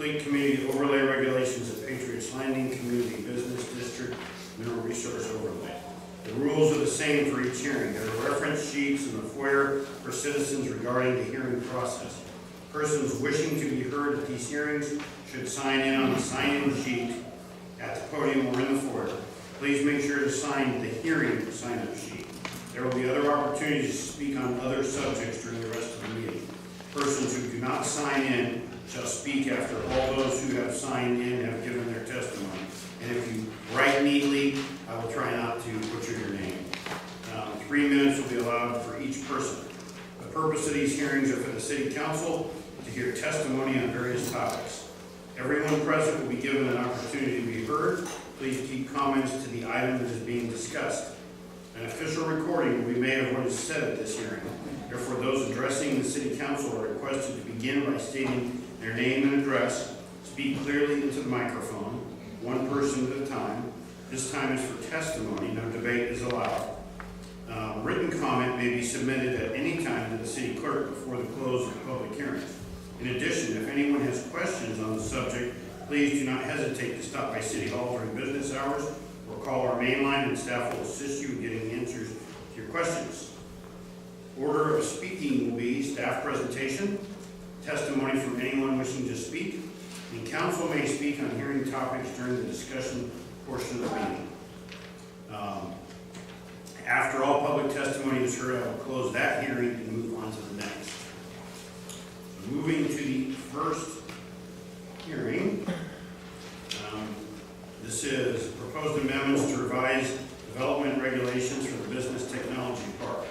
complete community overlay regulations of Patriots Landing Community Business District Mineral Resource Overlay. The rules are the same for each hearing. There are reference sheets in the foyer for citizens regarding the hearing process. Persons wishing to be heard at these hearings should sign in on the sign-in sheet at the podium or in the foyer. Please make sure to sign the hearing sign-up sheet. There will be other opportunities to speak on other subjects during the rest of the meeting. Persons who do not sign in shall speak after all those who have signed in have given their testimony. And if you write neatly, I will try not to butcher your name. 3 minutes will be allowed for each person. The purpose of these hearings are for the City Council to hear testimony on various topics. Everyone present will be given an opportunity to be heard. Please keep comments to the item that is being discussed. An official recording will be made of what is said at this hearing. Therefore, those addressing the City Council are requested to begin by stating their name and address. Speak clearly into the microphone, one person at a time. This time is for testimony. No debate is allowed. Written comment may be submitted at any time to the City Clerk before the close of the public hearing. In addition, if anyone has questions on the subject, please do not hesitate to stop by City Hall during business hours or call our main line and staff will assist you in getting answers to your questions. Order of speaking will be staff presentation, testimony from anyone wishing to speak, and council may speak on hearing topics during the discussion portion of the meeting. After all public testimony is heard, I will close that hearing and move on to the next. Moving to the first hearing, this is proposed amendments to revise development regulations for the Business Technology Park.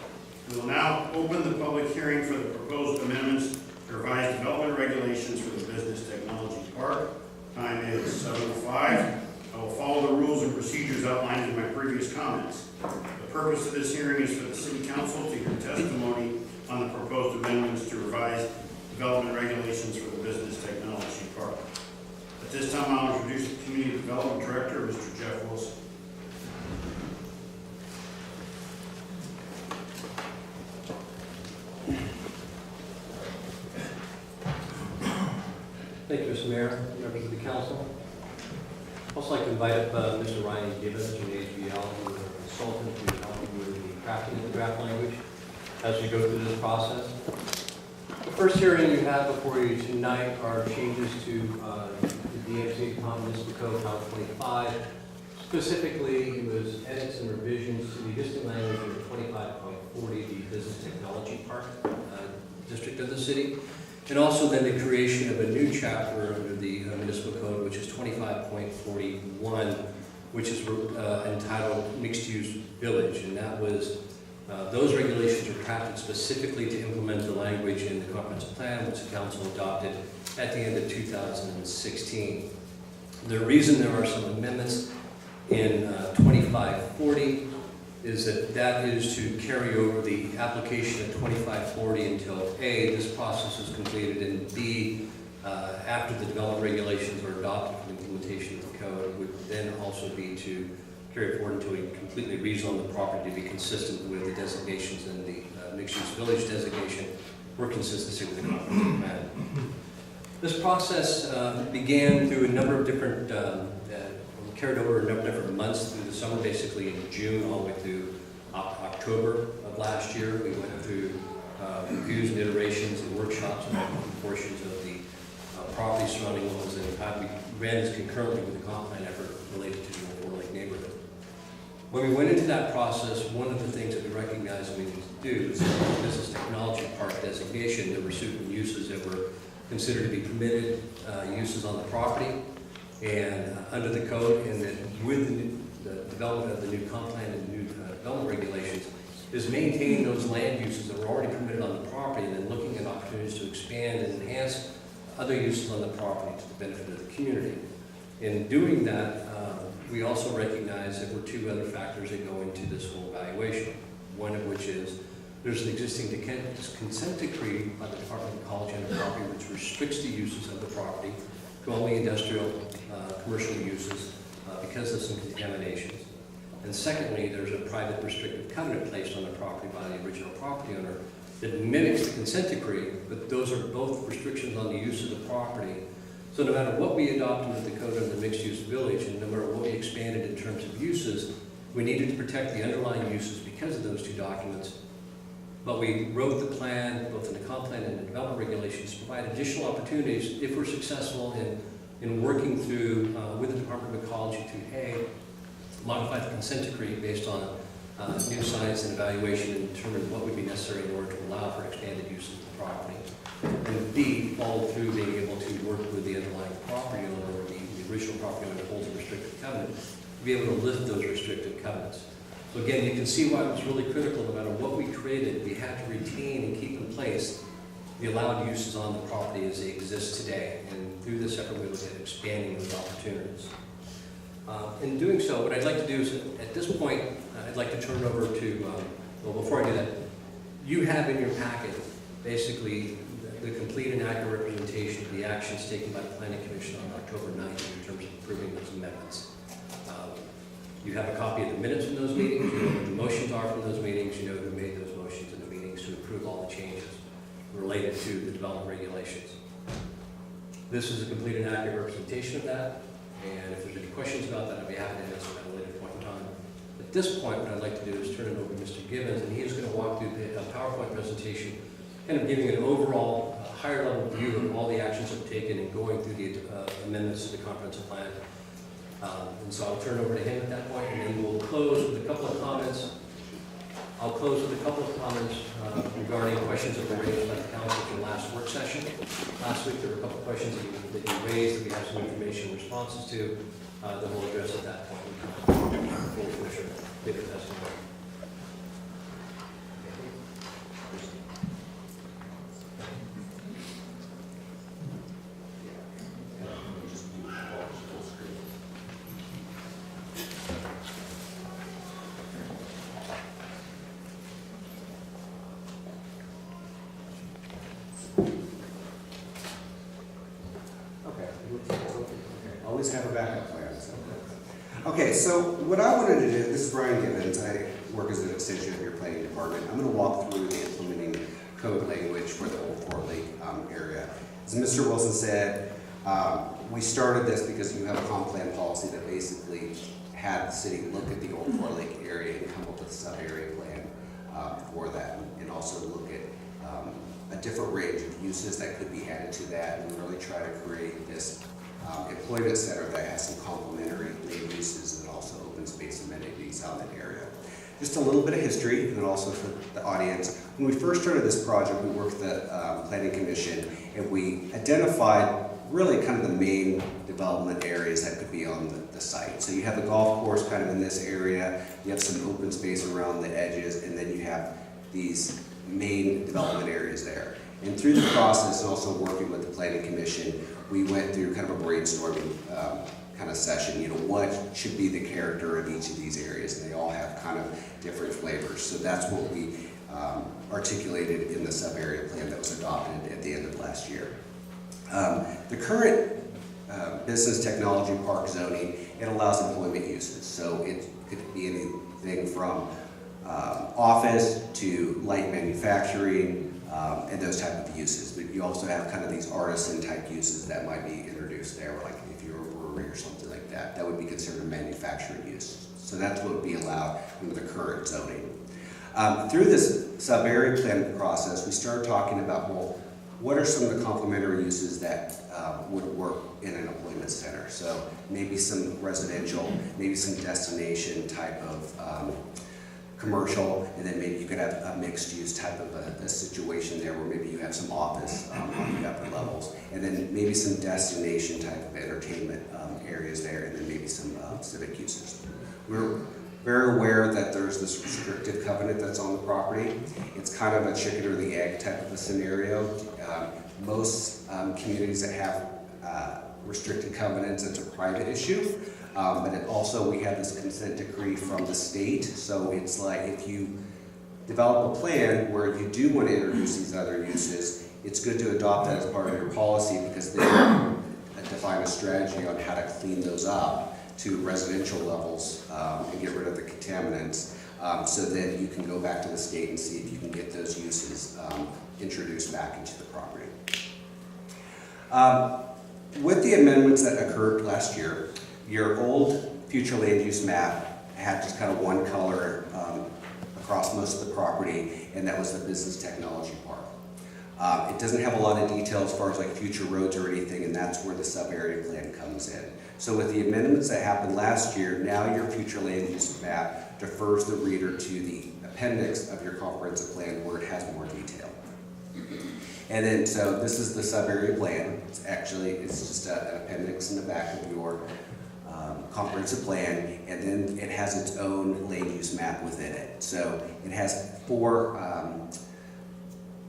We will now open the public hearing for the proposed amendments to revise development regulations for the Business Technology Park. Time is 7:05. I will follow the rules and procedures outlined in my previous comments. The purpose of this hearing is for the City Council to hear testimony on the proposed amendments to revise development regulations for the Business Technology Park. At this time, I'll introduce the Community Development Director, Mr. Jeff Wilson. Thank you, Mr. Mayor, members of the council. I'd also like to invite up Mr. Ryan Gibbons from HBL, who is a consultant to help me with the crafting of the draft language as we go through this process. The first hearing you have before you tonight are changes to the DuPont Municipal Code Title 25. Specifically, it was edits and revisions to the existing language of 25.40, the Business Technology Park district of the city. And also then the creation of a new chapter under the municipal code, which is 25.41, which is entitled Mixed Use Village. And that was, those regulations are crafted specifically to implement the language in the comprehensive plan, which the council adopted at the end of 2016. The reason there are some amendments in 2540 is that is to carry over the application of 2540 until A, this process is completed, and B, after the development regulations are adopted for the implementation of the code, would then also be to carry it forward until we completely rezone the property to be consistent with the designations in the mixed-use village designation for consistency with the comprehensive plan. This process began through a number of different carried over a number of different months through the summer, basically in June all the way through October of last year. We went through reviews and iterations and workshops on different portions of the property surrounding what was in fact. We ran this concurrently with the comp plan effort related to the Fort Lake neighborhood. When we went into that process, one of the things that we recognized we needed to do is the Business Technology Park designation. There were certain uses that were considered to be permitted uses on the property and under the code, and then with the development of the new comp plan and new development regulations, is maintaining those land uses that were already permitted on the property and then looking at opportunities to expand and enhance other uses on the property to the benefit of the community. In doing that, we also recognize there were two other factors that go into this whole evaluation. One of which is there's an existing consent decree by the Department of Ecology on the property which restricts the uses of the property to only industrial, commercial uses because of some contaminations. And secondly, there's a private restrictive covenant placed on the property by the original property owner that mimics the consent decree, but those are both restrictions on the use of the property. So no matter what we adopted with the code of the mixed-use village, and no matter what we expanded in terms of uses, we needed to protect the underlying uses because of those two documents. But we wrote the plan, both in the comp plan and the development regulations, to provide additional opportunities if we're successful in working through with the Department of Ecology to, A, modify the consent decree based on new science and evaluation and determine what would be necessary in order to allow for expanded uses of the property. And B, follow through being able to work with the underlying property owner or the original property owner that holds a restrictive covenant to be able to lift those restrictive covenants. So again, you can see why it was really critical. No matter what we created, we had to retain and keep in place the allowed uses on the property as they exist today. And through this effort, we look at expanding those opportunities. In doing so, what I'd like to do is, at this point, I'd like to turn it over to, well, before I do that, you have in your packet basically the complete and accurate representation of the actions taken by the Planning Commission on October 9th in terms of approving those amendments. You have a copy of the minutes from those meetings, you know what the motions are from those meetings, you know who made those motions in the meetings to approve all the changes related to the development regulations. This is a complete and accurate representation of that, and if there's any questions about that, I'd be happy to answer at a later point in time. At this point, what I'd like to do is turn it over to Mr. Gibbons, and he is going to walk through a PowerPoint presentation, kind of giving an overall higher level view of all the actions that were taken and going through the amendments to the comprehensive plan. And so I'll turn it over to him at that point, and then we'll close with a couple of comments. I'll close with a couple of comments regarding questions that were raised by the council in the last work session. Last week, there were a couple of questions that you raised that we have some information and responses to that we'll address at that point. Before we finish our bigger testimony. Always have a backup plan. Okay, so what I wanted to do, this is Brian Gibbons, I work as an extension of your planning department. I'm going to walk through the implementing code language for the Old Fort Lake area. As Mr. Wilson said, we started this because you have a comp plan policy that basically had the city look at the Old Fort Lake area and come up with a sub-area plan for that, and also look at a different range of uses that could be added to that, and really try to create this employment center that has some complementary land uses and also open space amenities out in that area. Just a little bit of history, and also for the audience. When we first started this project, we worked with the Planning Commission, and we identified really kind of the main development areas that could be on the site. So you have the golf course kind of in this area, you have some open space around the edges, and then you have these main development areas there. And through the process, and also working with the Planning Commission, we went through kind of a brainstorming kind of session, you know, what should be the character of each of these areas, and they all have kind of different flavors. So that's what we articulated in the sub-area plan that was adopted at the end of last year. The current business technology park zoning, it allows employment uses. So it could be anything from office to light manufacturing, and those type of uses. But you also have kind of these artisan type uses that might be introduced there, like if you're a brewery or something like that, that would be considered a manufacturing use. So that's what would be allowed under the current zoning. Through this sub-area plan process, we started talking about, well, what are some of the complementary uses that would work in an employment center? So maybe some residential, maybe some destination type of commercial, and then maybe you could have a mixed use type of a situation there where maybe you have some office on the upper levels, and then maybe some destination type of entertainment areas there, and then maybe some civic uses. We're very aware that there's this restrictive covenant that's on the property. It's kind of a chicken or the egg type of a scenario. Most communities that have restricted covenants, it's a private issue. But it also, we have this consent decree from the state, so it's like if you develop a plan where you do want to introduce these other uses, it's good to adopt that as part of your policy, because then define a strategy on how to clean those up to residential levels and get rid of the contaminants, so then you can go back to the state and see if you can get those uses introduced back into the property. with the amendments that occurred last year, your old future land use map had just kind of one color across most of the property, and that was the business technology park. It doesn't have a lot of detail as far as like future roads or anything, and that's where the sub-area plan comes in. So with the amendments that happened last year, now your future land use map defers the reader to the appendix of your comprehensive plan where it has more detail. And then, so this is the sub-area plan. It's just an appendix in the back of your comprehensive plan, and then it has its own land use map within it. So it has 4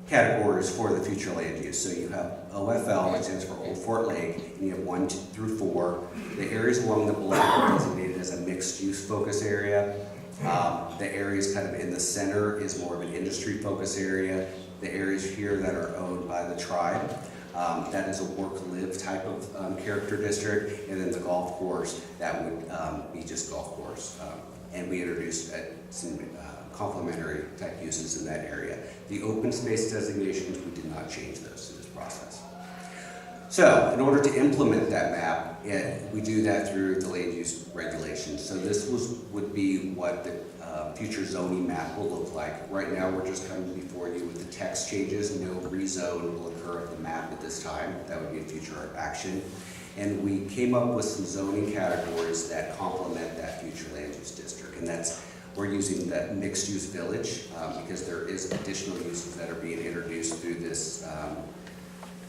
categories for the future land use. So you have OFL, which stands for Old Fort Lake, and you have 1 through 4. The areas along the block are designated as a mixed use focus area. The areas kind of in the center is more of an industry focus area. The areas here that are owned by the tribe, that is a work-live type of character district, and then the golf course, that would be just golf course. And we introduced some complementary type uses in that area. The open space designations, we did not change those through this process. So in order to implement that map, we do that through the land use regulations. So this would be what the future zoning map will look like. Right now, we're just coming before you with the text changes. No rezone will occur at the map at this time. That would be a future action. And we came up with some zoning categories that complement that future land use district. And we're using that mixed use village because there is additional uses that are being introduced through this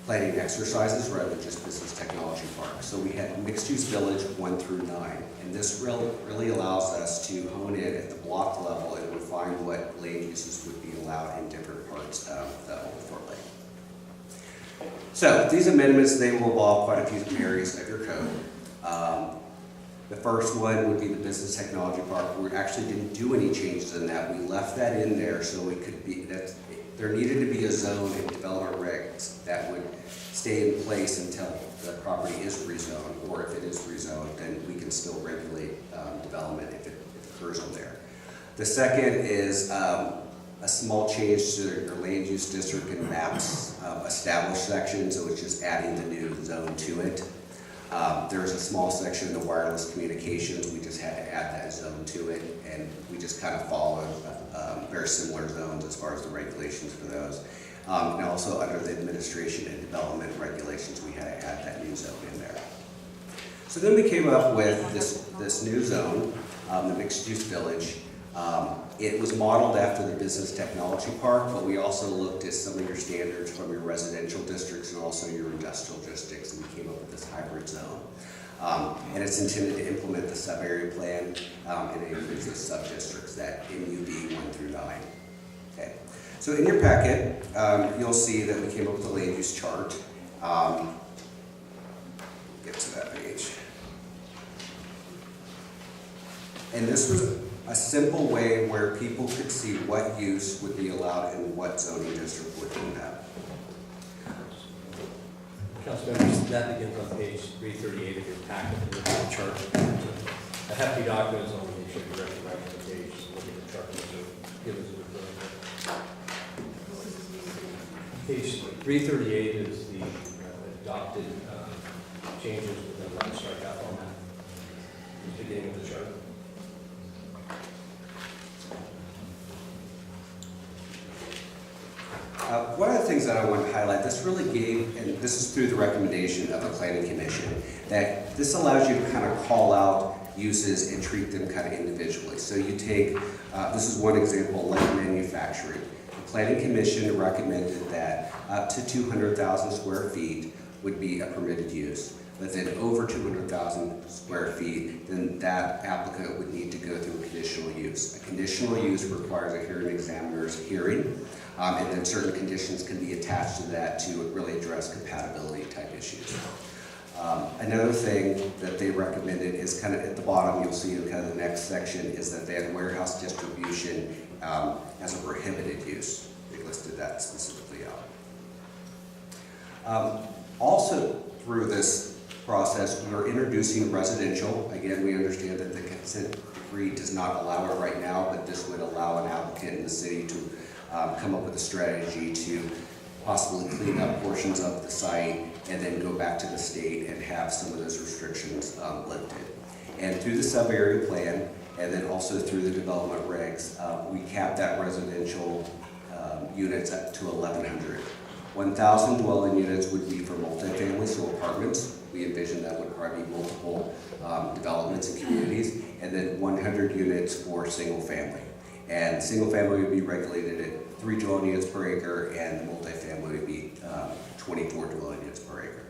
planning exercises rather than just business technology park. So we had mixed use village 1 through 9. And this really allows us to hone in at the block level and refine what land uses would be allowed in different parts of the Old Fort Lake. So these amendments, they will involve quite a few areas of your code. The first one would be the business technology park. We actually didn't do any changes in that. We left that in there so it could be that there needed to be a zone and development regs that would stay in place until the property is rezoned, or if it is rezoned, then we can still regulate development if it occurs on there. The second is a small change to your land use district and maps established section, so it's just adding the new zone to it. There's a small section in the wireless communications. We just had to add that zone to it, and we just kind of followed very similar zones as far as the regulations for those. And also under the administration and development regulations, we had to add that new zone in there. So then we came up with this new zone, the mixed-use village. It was modeled after the business technology park, but we also looked at some of your standards from your residential districts and also your industrial districts, and we came up with this hybrid zone. And it's intended to implement the sub-area plan, and it includes the sub-districts that MUD 1 through 9. Okay. So in your packet, you'll see that we came up with a land use chart. Get to that page. And this was a simple way where people could see what use would be allowed in what zoning district within that. Council members, that begins on page 338 of your packet, and look at the chart. A hefty document, so we make sure you recognize the page, look at the chart, and give us a good. Page 338 is the adopted changes within the strikeout format. The beginning of the chart. One of the things that I want to highlight, this really gave, and this is through the recommendation of the Planning Commission, that this allows you to kind of call out uses and treat them kind of individually. So you take, this is one example, light manufacturing. The Planning Commission recommended that up to 200,000 square feet would be a permitted use. But then over 200,000 square feet, then that applicant would need to go through a conditional use. A conditional use requires a hearing examiner's hearing, and then certain conditions can be attached to that to really address compatibility type issues. Another thing that they recommended is kind of at the bottom, you'll see in kind of the next section, is that they had warehouse distribution as a prohibited use. They listed that specifically out. Also through this process, we are introducing residential. Again, we understand that the consent decree does not allow it right now, but this would allow an applicant in the city to come up with a strategy to possibly clean up portions of the site, and then go back to the state and have some of those restrictions lifted. And through the sub-area plan, and then also through the development regs, we capped that residential units up to 1,100. 1,000 dwelling units would be for multifamily, so apartments. We envision that would probably be multiple developments and communities, and then 100 units for single family. And single family would be regulated at 3 dwelling units per acre, and the multifamily would be 24 dwelling units per acre.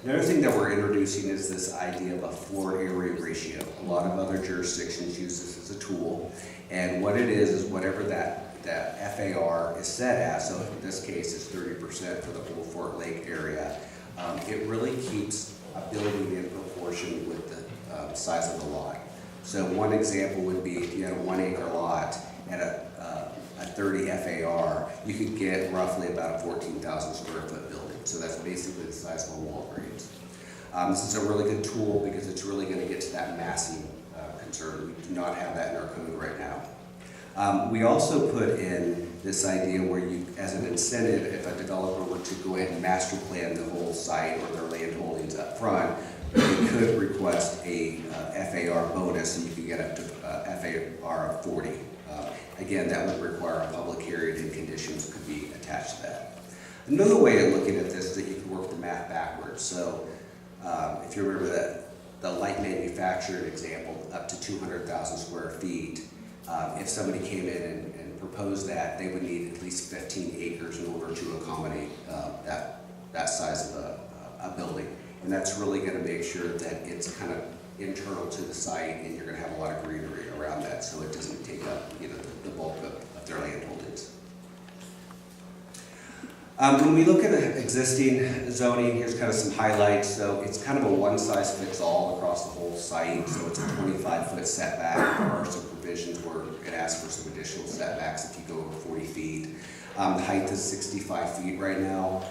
Another thing that we're introducing is this idea of a floor area ratio. A lot of other jurisdictions use this as a tool, and what it is whatever that FAR is set at, so in this case it's 30% for the whole Fort Lake area. It really keeps a building in proportion with the size of the lot. So one example would be if you had a 1 acre lot and a 30 FAR, you could get roughly about a 14,000 square foot building. So that's basically the size of a Walgreens. This is a really good tool because it's really going to get to that massing concern. We do not have that in our code right now. We also put in this idea where you, as an incentive, if a developer were to go ahead and master plan the whole site or their land holdings up front, you could request a FAR bonus, and you could get up to FAR of 40. Again, that would require a public hearing, and conditions could be attached to that. Another way of looking at this is that you can work the math backwards. So if you remember the light manufacturing example, up to 200,000 square feet, if somebody came in and proposed that, they would need at least 15 acres in order to accommodate that size of a building. And that's really going to make sure that it's kind of internal to the site, and you're going to have a lot of greenery around that, so it doesn't take up the bulk of their land holdings. When we look at existing zoning, here's kind of some highlights. So it's kind of a one-size-fits-all across the whole site. So it's a 25-foot setback. There are some provisions where it asks for some additional setbacks if you go over 40 feet. The height is 65 feet right now.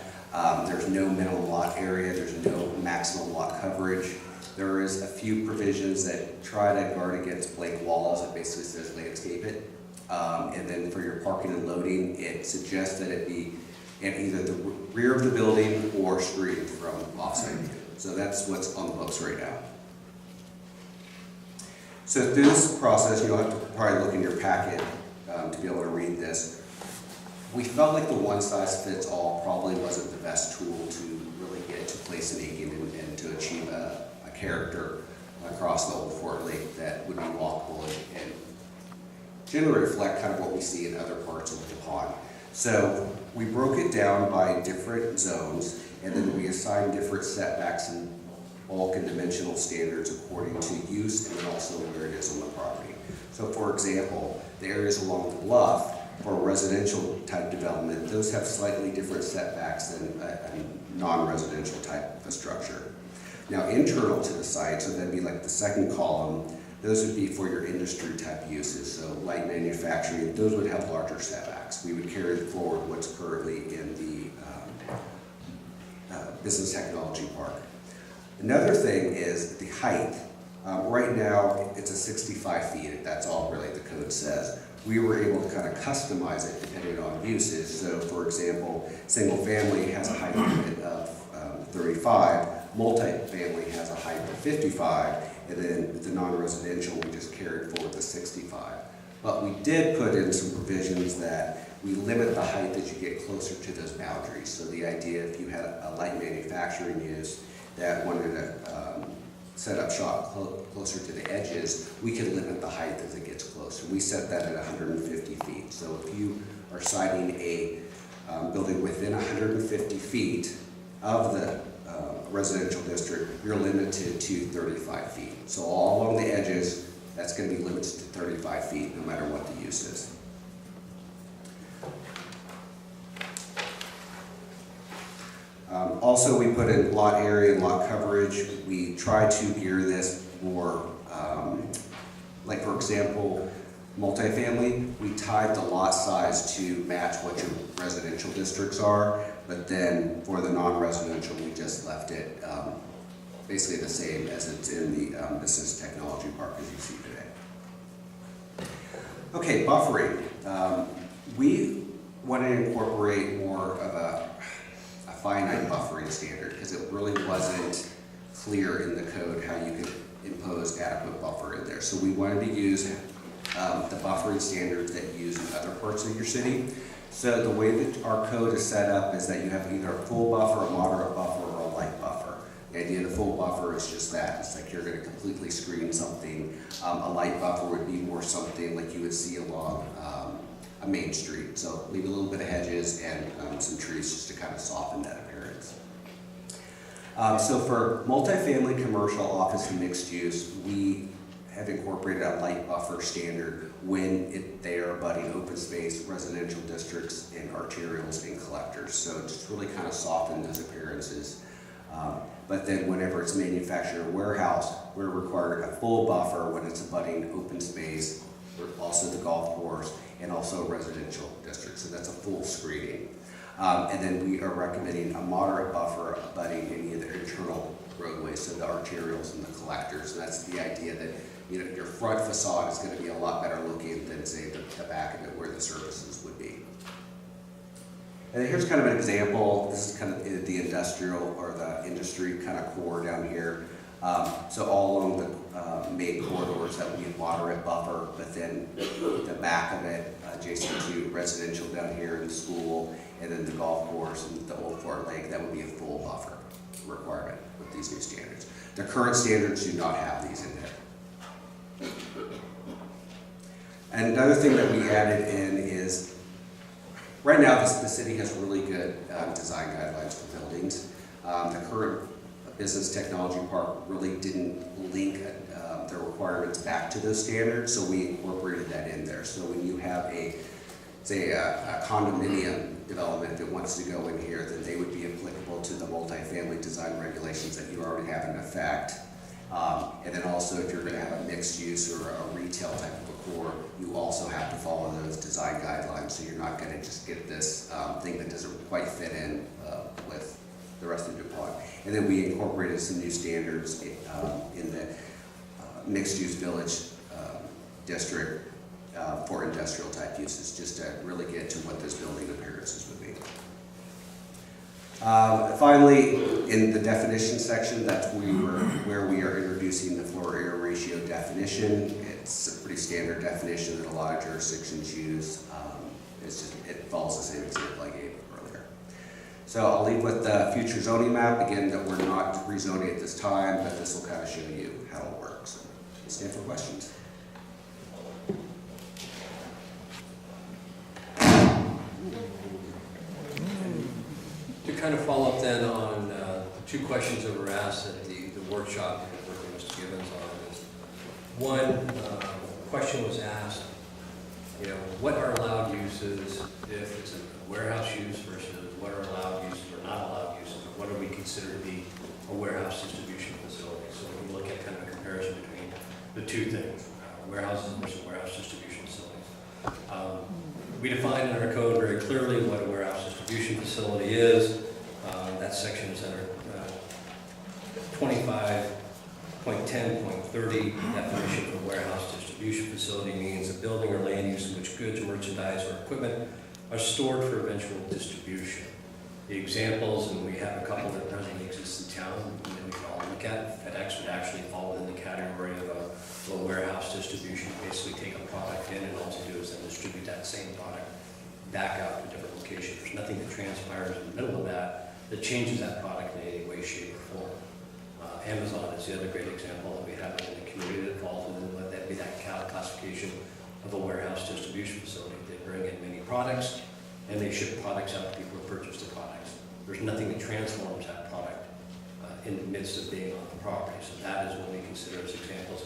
There's no minimum lot area. There's no maximum lot coverage. There is a few provisions that try to guard against blank walls. It basically says landscape it. And then for your parking and loading, it suggests that it be in either the rear of the building or screened from off-site view. So that's what's on the books right now. So through this process, you'll have to probably look in your packet to be able to read this. We felt like the one-size-fits-all probably wasn't the best tool to really get to place an Aiken and to achieve a character across the old Fort Lake that would be walkable and generally reflect kind of what we see in other parts of DuPont. So we broke it down by different zones, and then we assigned different setbacks and bulk and dimensional standards according to use and then also where it is on the property. So for example, the areas along the bluff for residential type development, those have slightly different setbacks than a non-residential type of a structure. Now internal to the site, so that'd be like the second column, those would be for your industry type uses, so light manufacturing, those would have larger setbacks. We would carry forward what's currently in the business technology park. Another thing is the height. Right now, it's a 65 feet, that's all really the code says. We were able to kind of customize it depending on uses. So for example, single family has a height limit of 35, multifamily has a height of 55, and then the non-residential, we just carried forward the 65. But we did put in some provisions that we limit the height that you get closer to those boundaries. So the idea, if you had a light manufacturing use that wanted to set up shop closer to the edges, we could limit the height as it gets closer. We set that at 150 feet. So if you are citing a building within 150 feet of the residential district, you're limited to 35 feet. So all along the edges, that's going to be limited to 35 feet no matter what the use is. Also, we put in lot area and lot coverage. We try to gear this more, like for example, multifamily, we tied the lot size to match what your residential districts are, but then for the non-residential, we just left it basically the same as it's in the business technology park as you see today. Okay, buffering. We wanted to incorporate more of a finite buffering standard because it really wasn't clear in the code how you could impose adequate buffer in there. So we wanted to use the buffering standards that you use in other parts of your city. So the way that our code is set up is that you have either a full buffer, a moderate buffer, or a light buffer. The idea of the full buffer is just that. It's like you're going to completely screen something. A light buffer would be more something like you would see along a main street. So leave a little bit of hedges and some trees just to kind of soften that appearance. So for multifamily, commercial, office, and mixed use, we have incorporated a light buffer standard when they are abutting open space, residential districts, and arterials and collectors. So just really kind of soften those appearances. But then whenever it's manufactured or warehouse, we're required a full buffer when it's abutting open space, also the golf course, and also residential districts. So that's a full screening. And then we are recommending a moderate buffer abutting any of the internal roadways, so the arterials and the collectors. And that's the idea that your front facade is going to be a lot better looking than, say, the back of it where the services would be. And here's kind of an example. This is kind of the industrial or the industry kind of core down here. So all along the main corridors that would be a moderate buffer, but then the back of it, adjacent to residential down here in the school, and then the golf course and the Old Fort Lake, that would be a full buffer requirement with these new standards. The current standards do not have these in there. And another thing that we added in is, right now the city has really good design guidelines for buildings. The current business technology park really didn't link their requirements back to those standards, so we incorporated that in there. So when you have a condominium development that wants to go in here, then they would be applicable to the multifamily design regulations that you already have in effect. And then also if you're going to have a mixed use or a retail type of a core, you also have to follow those design guidelines, so you're not going to just get this thing that doesn't quite fit in with the rest of DuPont. And then we incorporated some new standards in the mixed use village district for industrial type uses, just to really get to what those building appearances would be. Finally, in the definition section, that's where we are introducing the floor area ratio definition. It's a pretty standard definition that a lot of jurisdictions use. It follows the same example I gave earlier. So I'll leave with the future zoning map, again, that we're not rezoning at this time, but this will kind of show you how it works. We'll stand for questions. To kind of follow up then on the two questions that were asked at the workshop that working with Mr. Gibbons on is, one, question was asked, what are allowed uses if it's a warehouse use versus what are allowed uses or not allowed uses, or what do we consider to be a warehouse distribution facility? So we can look at kind of a comparison between the two things, warehouses versus warehouse distribution facilities. We define in our code very clearly what a warehouse distribution facility is. That section is under 25.10.30. Definition of a warehouse distribution facility means a building or land use in which goods, merchandise, or equipment are stored for eventual distribution. The examples, and we have a couple that presently exist in town, that we can all look at. FedEx would actually fall within the category of a warehouse distribution. Basically take a product in and all to do is then distribute that same product back out to a different location. There's nothing that transpires in the middle of that changes that product in any way, shape, or form. Amazon is the other great example that we have in the community that falls within what that be that classification of a warehouse distribution facility. They bring in many products and they ship products out to people who purchase the products. There's nothing that transforms that product in the midst of being on the property. So that is what we consider as examples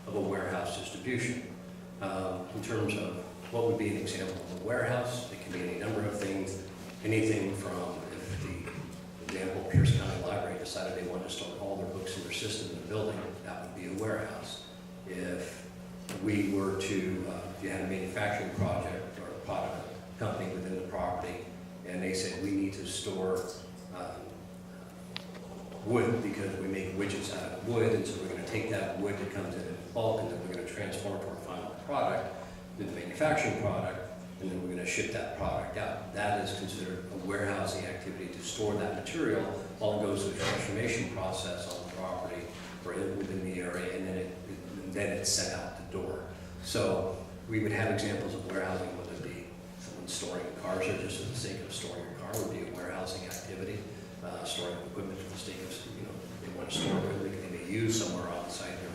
of a warehouse distribution. In terms of what would be an example of a warehouse, it can be any number of things, anything from, if the example, Pierce County Library decided they wanted to store all their books in their system in the building, that would be a warehouse. If we were to, if you had a manufacturing project or a product company within the property, and they said we need to store wood because we make widgets out of wood, and so we're going to take that wood that comes in bulk and then we're going to transform it to our final product, the manufacturing product, and then we're going to ship that product out. That is considered a warehousing activity to store that material while it goes through a transformation process on the property or within the area, and then it's sent out the door. So we would have examples of warehousing, whether it be someone storing cars or just for the sake of storing a car would be a warehousing activity. Storing equipment for the sake of, they want to store equipment they may use somewhere on the site or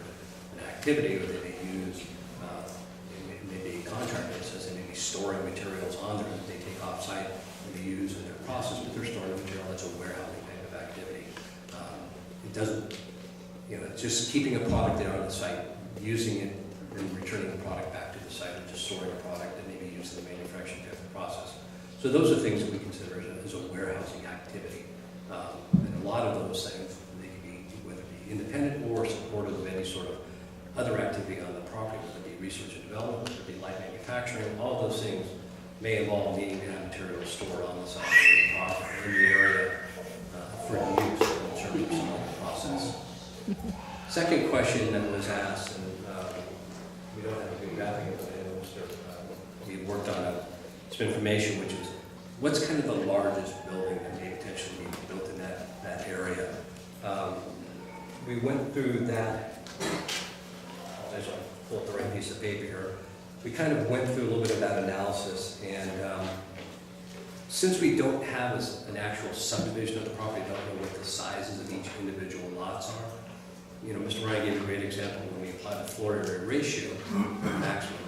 an activity, or they may use, it may be a contractor that says they may be storing materials on there that they take off-site and they use in their process, but they're storing material. That's a warehousing type of activity. It doesn't, it's just keeping a product there on the site, using it, and returning the product back to the site, or just storing a product that may be used in the manufacturing type of process. So those are things that we consider as a warehousing activity. And a lot of those things, they can be, whether it be independent or supportive of any sort of other activity on the property, whether it be research and development, whether it be light manufacturing, all those things may involve needing to have materials stored on the site of the property, in the area for use in terms of some other process. Second question that was asked, and we don't have a good graphic of it, we worked on some information, which is what's kind of the largest building that may potentially be built in that area. We went through that, as I pull up the right piece of paper here, we kind of went through a little bit of that analysis, and since we don't have an actual subdivision of the property, don't know what the sizes of each individual lots are. Mr. Ryan gave a great example when we applied the floor area ratio, maximum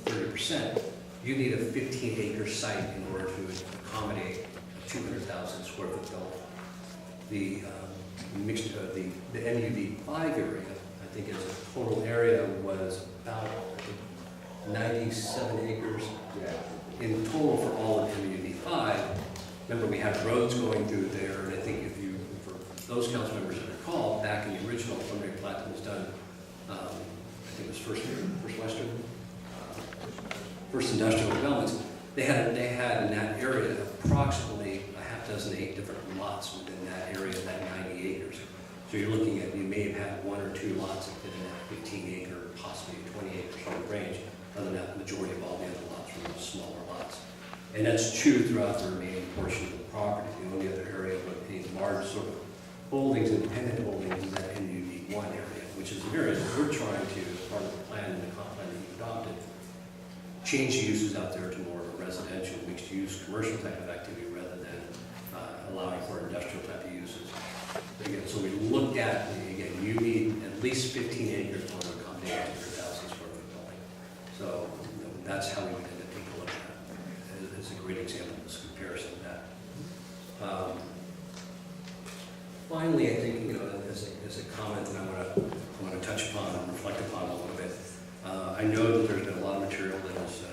30%. You need a 15-acre site in order to accommodate a 200,000 square foot building. The NUD5 area, I think as a total area was about 97 acres in total for all of NUD5. Remember, we had roads going through there, and I think for those council members that recall, back in the original preliminary plat that was done, I think it was First Industrial Developments, they had in that area approximately a half dozen to 8 different lots within that area of that 90 acres. So you're looking at, you may have had 1 or 2 lots that fit in that 15-acre, possibly 20-acre sort of range. Other than that, the majority of all the other lots were those smaller lots. And that's true throughout the remaining portion of the property. The only other area with these large sort of holdings, independent holdings, is that NUD1 area, which is an area that we're trying to, as part of the plan and the comp plan that you adopted, change the uses out there to more of a residential, mixed-use, commercial type of activity rather than allowing for industrial type of uses. Again, so we looked at, again, you need at least 15 acres in order to accommodate a 200,000 square foot building. So that's how we would end up taking a look at it. It's a great example of this comparison of that. Finally, I think, as a comment that I want to touch upon and reflect upon a little bit, I know that there's been a lot of material that has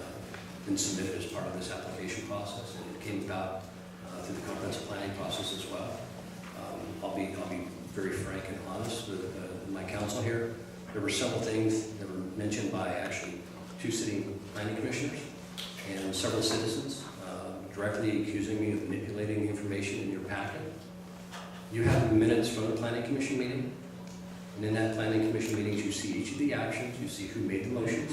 been submitted as part of this application process, and it came about through the comprehensive planning process as well. I'll be very frank and honest with my council here. There were several things that were mentioned by actually 2 sitting planning commissioners and several citizens directly accusing me of manipulating the information in your packet. You have the minutes from the planning commission meeting, and in that planning commission meeting, you see each of the actions, you see who made the motions,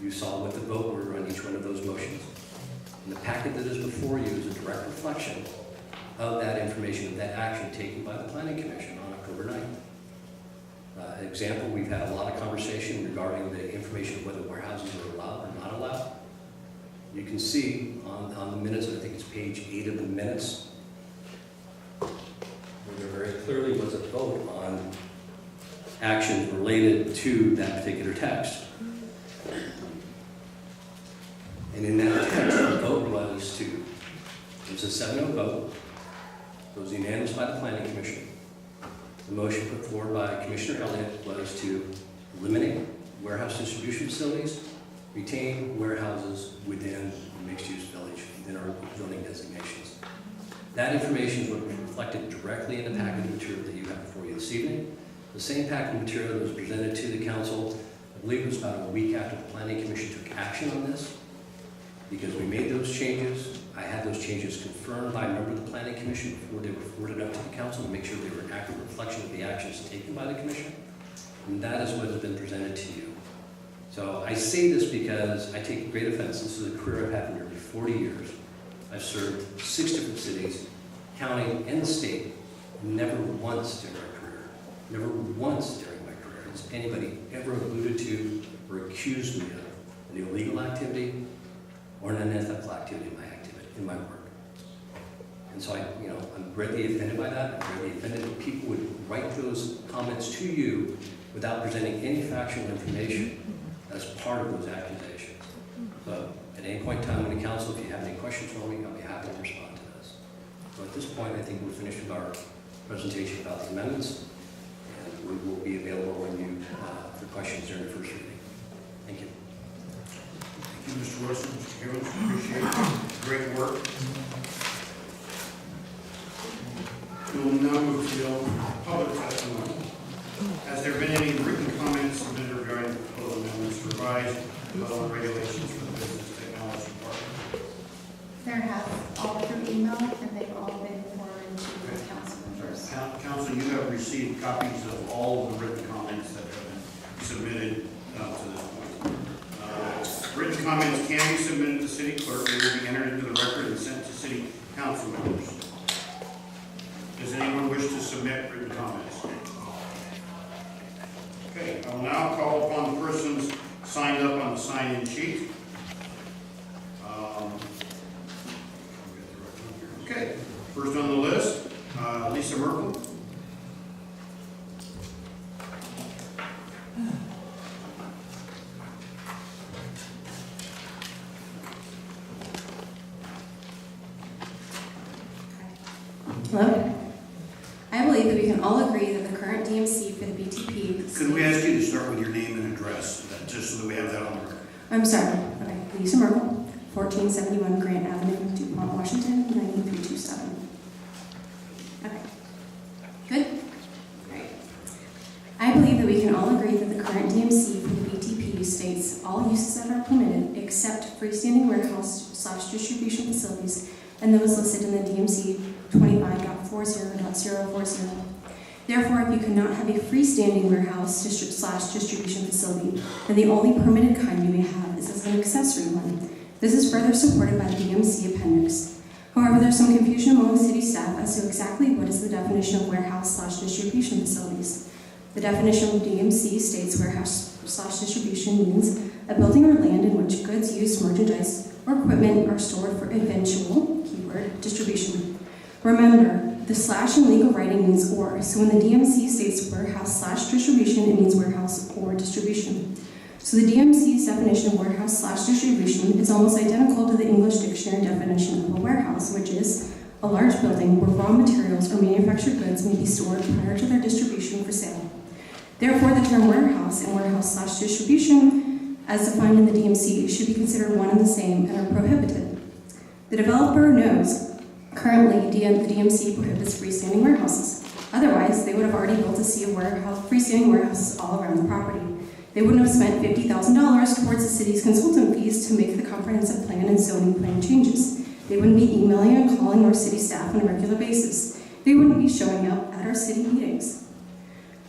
you saw what the vote were on each one of those motions. And the packet that is before you is a direct reflection of that information, of that action taken by the planning commission on October 9th. An example, we've had a lot of conversation regarding the information of whether warehouses are allowed or not allowed. You can see on the minutes, I think it's page 8 of the minutes, where there very clearly was a vote on actions related to that particular text. And in that text, the vote was it was a 7-0 vote. It was unanimous by the Planning Commission. The motion put forward by Commissioner Elliott was to eliminate warehouse distribution facilities, retain warehouses within the mixed-use village, within our zoning designations. That information is reflected directly in the packet of material that you have before you this evening. The same packet of material that was presented to the council, I believe it was about a week after the Planning Commission took action on this, because we made those changes. I had those changes confirmed by a member of the Planning Commission before they were forwarded up to the council to make sure they were an accurate reflection of the actions taken by the commission. And that is what has been presented to you. So I say this because I take great offense. This is a career I've had for nearly 40 years. I've served 6 different cities, county, and the state. Never once during my career, has anybody ever alluded to or accused me of an illegal activity or an unethical activity in my work. And so I'm greatly offended by that. I'm greatly offended that people would write those comments to you without presenting any factual information as part of those accusations. So at any point in time in the council, if you have any questions for me, I'll be happy to respond to this. So at this point, I think we're finished with our presentation about the amendments, and we will be available when you for questions during the first reading. Thank you. Thank you, Mr. Wilson, Mr. Gibbons, appreciate it. Great work. We will now move to the public testimony. Has there been any written comments submitted regarding the proposed amendments to revise development regulations for the business technology department? There have, all through email, and they've all been forwarded to the council members. Council, you have received copies of all of the written comments that have been submitted to this point. Written comments can be submitted to the city clerk. They will be entered into the record and sent to city council members. Does anyone wish to submit written comments? Okay, I will now call upon the persons signed up on the sign-in sheet. Okay, first on the list, Lisa Merkel. Hello. I believe that we can all agree that the current DMC for the BTP... Could we ask you to start with your name and address, just so that we have that on the record? I'm sorry. Okay. Lisa Merkel, 1471 Grant Avenue, DuPont, Washington, 93327. Okay. Good? Great. I believe that we can all agree that the current DMC for the BTP states all uses that are permitted except freestanding warehouse/distribution facilities and those listed in the DMC 25.40.040. Therefore, if you cannot have a freestanding warehouse distribution facility, then the only permitted kind you may have is as an accessory one. This is further supported by the DMC appendix. However, there's some confusion among the city staff as to exactly what is the definition of warehouse/distribution facilities. The definition of DMC states warehouse/distribution means a building or land in which goods used, merchandise, or equipment are stored for eventual, keyword, distribution. Remember, the slash in legal writing means or, so when the DMC states warehouse/distribution, it means warehouse or distribution. So the DMC's definition of warehouse/distribution is almost identical to the English dictionary definition of a warehouse, which is a large building where raw materials or manufactured goods may be stored prior to their distribution for sale. Therefore, the term warehouse and warehouse/distribution, as defined in the DMC, should be considered one and the same and are prohibited. The developer knows currently the DMC prohibits freestanding warehouses. Otherwise, they would have already built a sea of freestanding warehouses all around the property. They wouldn't have spent $50,000 towards the city's consultant fees to make the comprehensive plan and zoning plan changes. They wouldn't be emailing and calling our city staff on a regular basis. They wouldn't be showing up at our city meetings.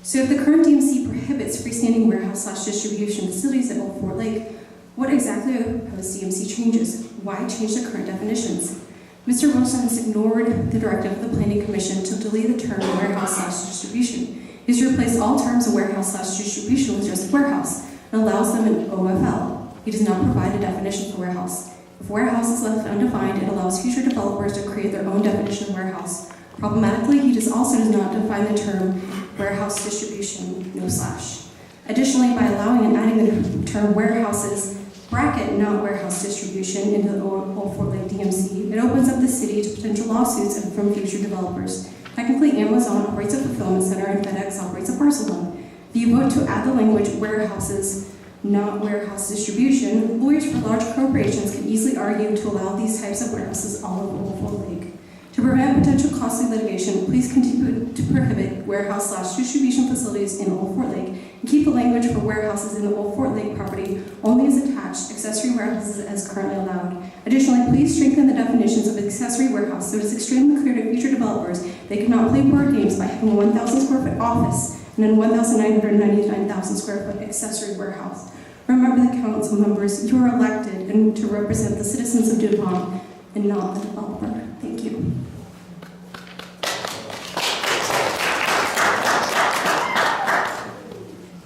So if the current DMC prohibits freestanding warehouse/distribution facilities at Old Fort Lake, what exactly are the proposed DMC changes? Why change the current definitions? Mr. Wilson has ignored the directive of the Planning Commission to delete the term warehouse/distribution. He's replaced all terms of warehouse/distribution with just warehouse and allows them an OFL. He does not provide a definition for warehouse. If warehouse is left undefined, it allows future developers to create their own definition of warehouse. Problematically, he also does not define the term warehouse distribution, no slash. Additionally, by allowing and adding the term warehouses, bracket not warehouse distribution, into the Old Fort Lake DMC, it opens up the city to potential lawsuits from future developers. Technically, Amazon operates a fulfillment center and FedEx operates a parcel hub. If you vote to add the language warehouses, not warehouse distribution, lawyers for large corporations can easily argue to allow these types of warehouses all over Old Fort Lake. To prevent potential costly litigation, please continue to prohibit warehouse/distribution facilities in Old Fort Lake and keep the language for warehouses in the Old Fort Lake property only as attached accessory warehouses as currently allowed. Additionally, please strengthen the definitions of accessory warehouse so it is extremely clear to future developers they cannot play board games by having a 1,000 square foot office and a 1,999,000 square foot accessory warehouse. Remember the council members, you are elected and to represent the citizens of DuPont and not the developer. Thank you.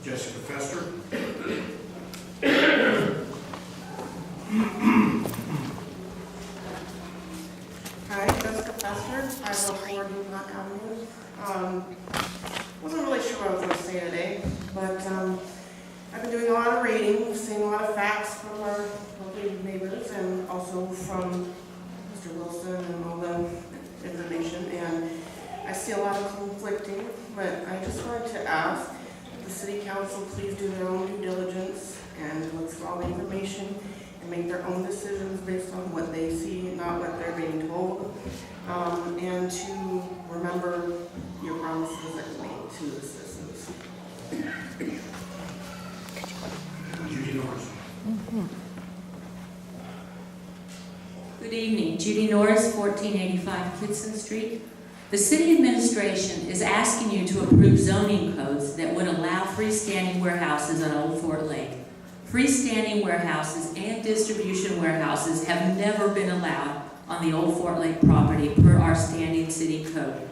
Jessica Fester. Hi, Jessica Fester. I live 4 DuPont Avenue. Wasn't really sure what I was going to say today, but I've been doing a lot of reading, seeing a lot of facts from our lovely neighbors and also from Mr. Wilson and all the information, and I see a lot of conflicting, but I just wanted to ask that the city council please do their own due diligence and look for all the information and make their own decisions based on what they see, not what they're being told, and to remember your promises that you made to the citizens. Judy Norris. Good evening, Judy Norris, 1485 Kitson Street. The city administration is asking you to approve zoning codes that would allow freestanding warehouses on Old Fort Lake. Freestanding warehouses and distribution warehouses have never been allowed on the Old Fort Lake property per our standing city code.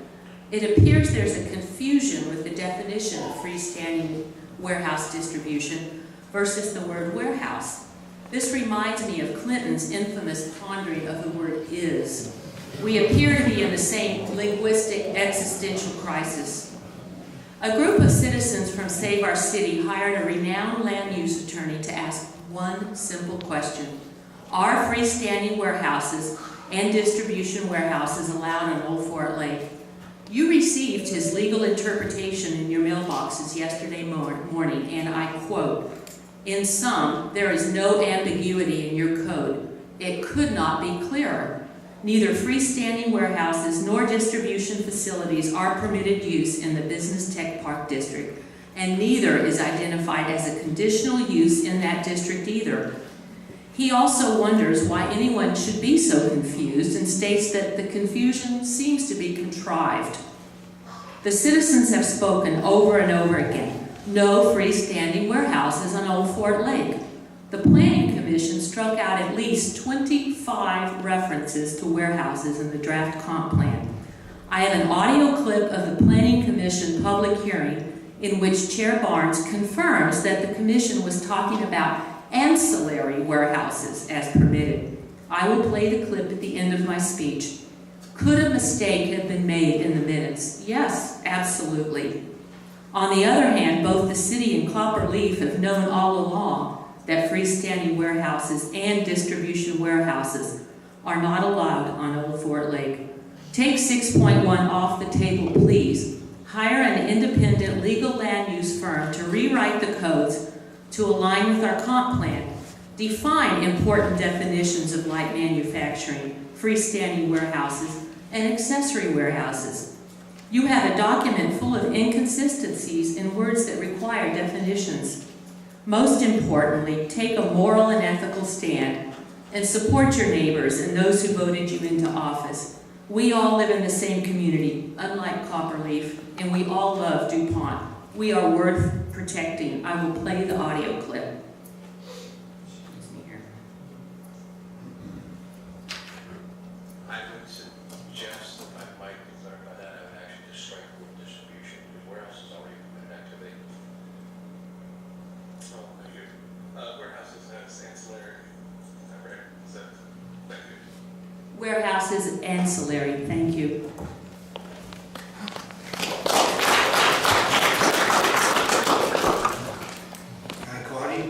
It appears there's a confusion with the definition of freestanding warehouse distribution versus the word warehouse. This reminds me of Clinton's infamous pondering of the word is. We appear to be in the same linguistic existential crisis. A group of citizens from Save Our City hired a renowned land use attorney to ask one simple question. Are freestanding warehouses and distribution warehouses allowed on Old Fort Lake? You received his legal interpretation in your mailboxes yesterday morning, and I quote, "In sum, there is no ambiguity in your code. It could not be clearer. Neither freestanding warehouses nor distribution facilities are permitted use in the Business Tech Park District, and neither is identified as a conditional use in that district either." He also wonders why anyone should be so confused and states that the confusion seems to be contrived. The citizens have spoken over and over again. No freestanding warehouses on Old Fort Lake. The Planning Commission struck out at least 25 references to warehouses in the draft comp plan. I have an audio clip of the Planning Commission public hearing in which Chair Barnes confirms that the Commission was talking about ancillary warehouses as permitted. I will play the clip at the end of my speech. Could a mistake have been made in the minutes? Yes, absolutely. On the other hand, both the city and Copper Leaf have known all along that freestanding warehouses and distribution warehouses are not allowed on Old Fort Lake. Take 6.1 off the table, please. Hire an independent legal land use firm to rewrite the codes to align with our comp plan. Define important definitions of light manufacturing, freestanding warehouses, and accessory warehouses. You have a document full of inconsistencies in words that require definitions. Most importantly, take a moral and ethical stand and support your neighbors and those who voted you into office. We all live in the same community, unlike Copperleaf, and we all love DuPont. We are worth protecting. I will play the audio clip. I would suggest that I might be clarify that. I would actually just strike the word distribution, because warehouse is already an activity. Oh, thank you. Warehouses as ancillary. Is that right? Is that, thank you. Warehouses ancillary, thank you. Claudia.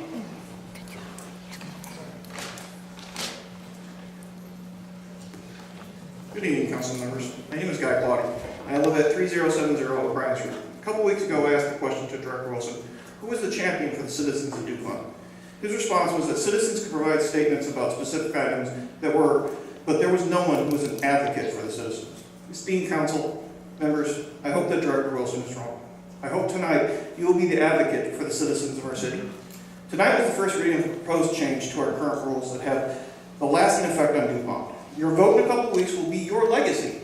Good evening, council members. My name is Guy Claudy. I live at 3070 O'Brien Street. A couple weeks ago, I asked the question to Director Wilson, who was the champion for the citizens of DuPont? His response was that citizens could provide statements about specific items but there was no one who was an advocate for the citizens. Esteemed council members, I hope that Director Wilson is wrong. I hope tonight you will be the advocate for the citizens of our city. Tonight was the first reading of a proposed change to our current rules that have a lasting effect on DuPont. Your vote in a couple weeks will be your legacy.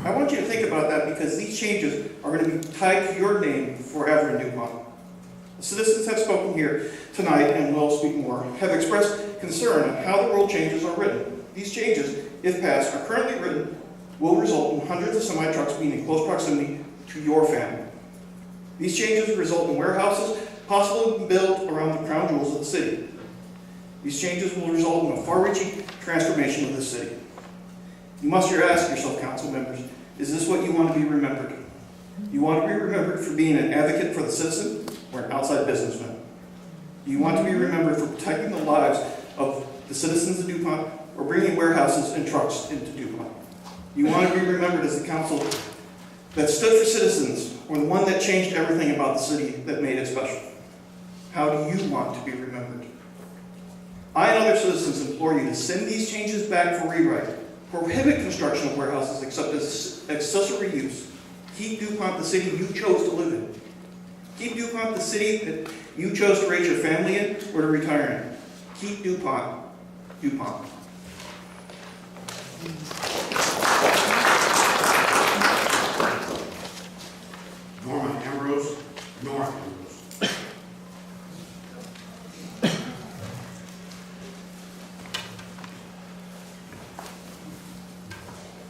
I want you to think about that because these changes are going to be tied to your name forever in DuPont. The citizens have spoken here tonight and will speak more, have expressed concern on how the rule changes are written. These changes, if passed, are currently written, will result in hundreds of semi-trucks being in close proximity to your family. These changes result in warehouses possibly built around the crown jewels of the city. These changes will result in a far-reaching transformation of the city. You must here ask yourself, council members, is this what you want to be remembered? You want to be remembered for being an advocate for the citizen or an outside businessman? Do you want to be remembered for protecting the lives of the citizens of DuPont or bringing warehouses and trucks into DuPont? You want to be remembered as the council that stood for citizens or the one that changed everything about the city that made it special? How do you want to be remembered? I and other citizens implore you to send these changes back for rewrite. Prohibit construction of warehouses except as accessory use. Keep DuPont the city you chose to live in. Keep DuPont the city that you chose to raise your family in or to retire in. Keep DuPont, DuPont. Nora Ambrose.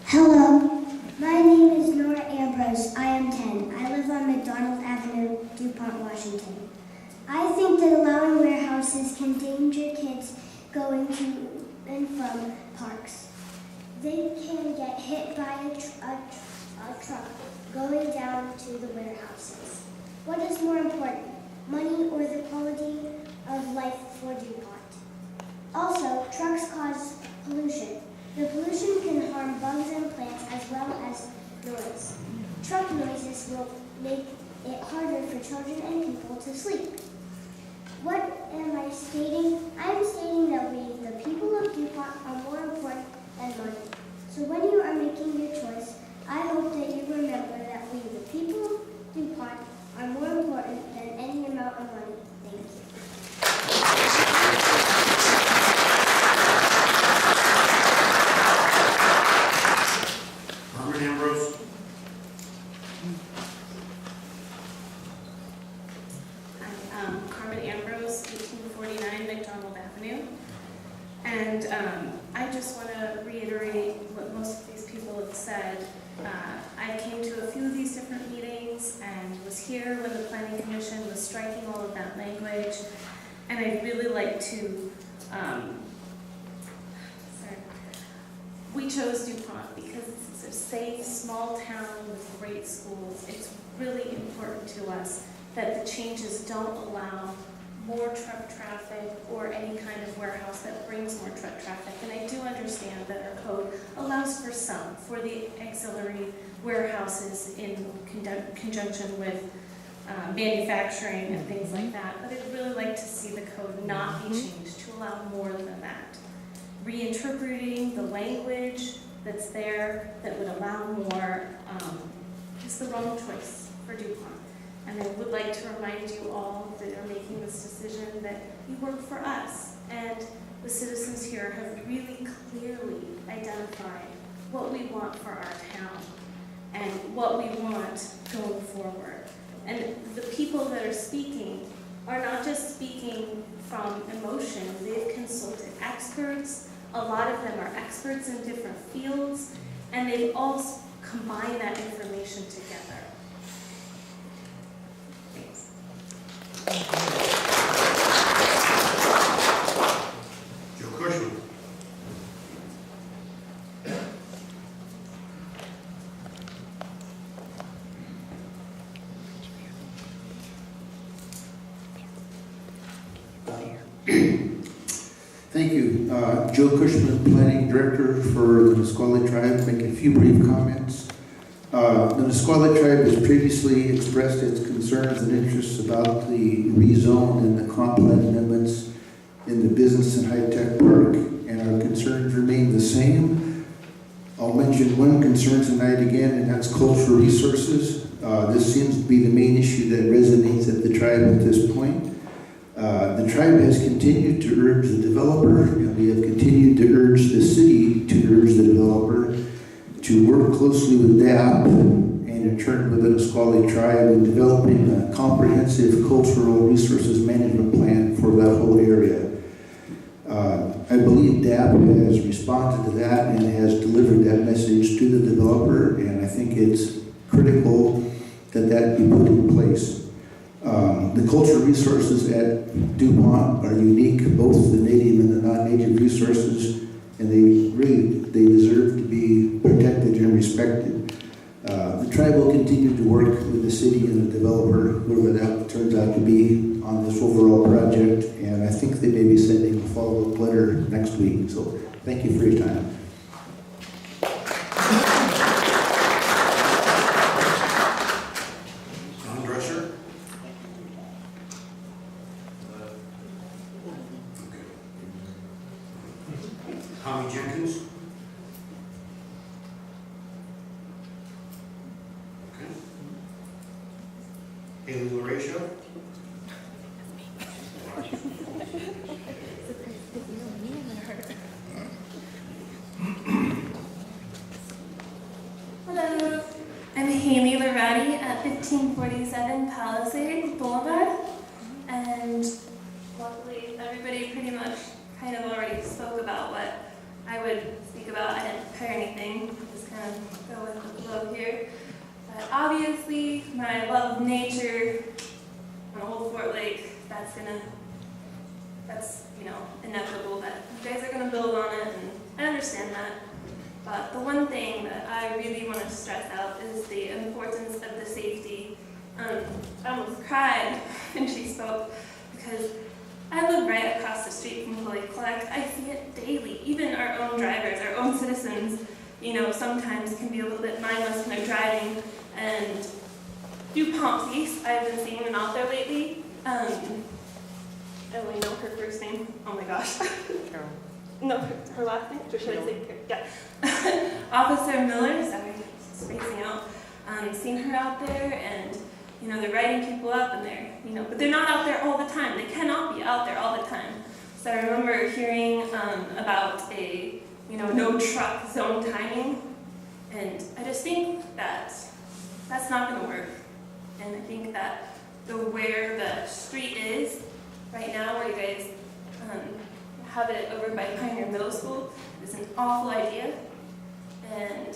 Hello, my name is Nora Ambrose. I am 10. I live on McDonald Avenue, DuPont, Washington. I think that allowing warehouses can endanger kids going to and from parks. They can get hit by a truck going down to the warehouses. What is more important, money or the quality of life for DuPont? Also, trucks cause pollution. The pollution can harm bugs and plants as well as noise. Truck noises will make it harder for children and people to sleep. What am I stating? I am stating that we, the people of DuPont, are more important than money. So when you are making your choice, I hope that you remember that we, the people of DuPont, are more important than any amount of money. Thank you. Ambrose. I'm Carmen Ambrose, 1849 McDonald Avenue. And I just want to reiterate what most of these people have said. I came to a few of these different meetings and was here when the Planning Commission was striking all of that language. And I'd really like to, we chose DuPont because it's a safe, small town with great schools. It's really important to us that the changes don't allow more truck traffic or any kind of warehouse that brings more truck traffic. And I do understand that our code allows for some, for the auxiliary warehouses in conjunction with manufacturing and things like that. But I'd really like to see the code not be changed to allow more than that. Reinterpreting the language that's there that would allow more is the wrong choice for DuPont. And I would like to remind you all that are making this decision that you work for us, and the citizens here have really clearly identified what we want for our town and what we want going forward. And the people that are speaking are not just speaking from emotion. They've consulted experts. A lot of them are experts in different fields, and they've all combined that information together. Joe Cushman. Thank you. Joe Cushman, Planning Director for the Nisqually Tribe, making a few brief comments. The Nisqually Tribe has previously expressed its concerns and interests about the rezone and the comp plan amendments in the business and high-tech park, and our concerns remain the same. I'll mention one concern tonight again, and that's cultural resources. This seems to be the main issue that resonates at the tribe at this point. The tribe has continued to urge the developer, and we have continued to urge the city to urge the developer to work closely with DAP and in turn within the Nisqually tribe in developing a comprehensive cultural resources management plan for that whole area. I believe DAP has responded to that and has delivered that message to the developer, and I think it's critical that that be put in place. The cultural resources at DuPont are unique, both the native and the non-native resources, and they deserve to be protected and respected. The tribe will continue to work with the city and the developer, whoever that turns out to be, on this overall project, and I think they may be sending a follow-up letter next week. So thank you for your time. John Drescher? Okay. Tommy Jenkins? Okay. Haley Laratio? Hello, I'm Haley Laratio at 1547 Palisade Boulevard, and luckily everybody pretty much kind of already spoke about what I would speak about. I didn't prepare anything, just kind of go with the flow here. But obviously, my love of nature on Old Fort Lake, that's inevitable that you guys are gonna build on it, and I understand that. But the one thing that I really want to stress out is the importance of the safety. I almost cried when she spoke because I live right across the street from Holy Collect. I see it daily. Even our own drivers, our own citizens, sometimes can be a little bit mindless when they're driving. And DuPont Police, I've been seeing them out there lately. I only know her first name. Oh my gosh. No, her last name? Or should I say? Yeah. Officer Miller, sorry, spacing out. Seen her out there, and they're writing people up, and they're but they're not out there all the time. They cannot be out there all the time. So I remember hearing about a no truck zone timing, and I just think that that's not going to work. And I think that where the street is right now, where you guys have it over by Pioneer Middle School, is an awful idea. And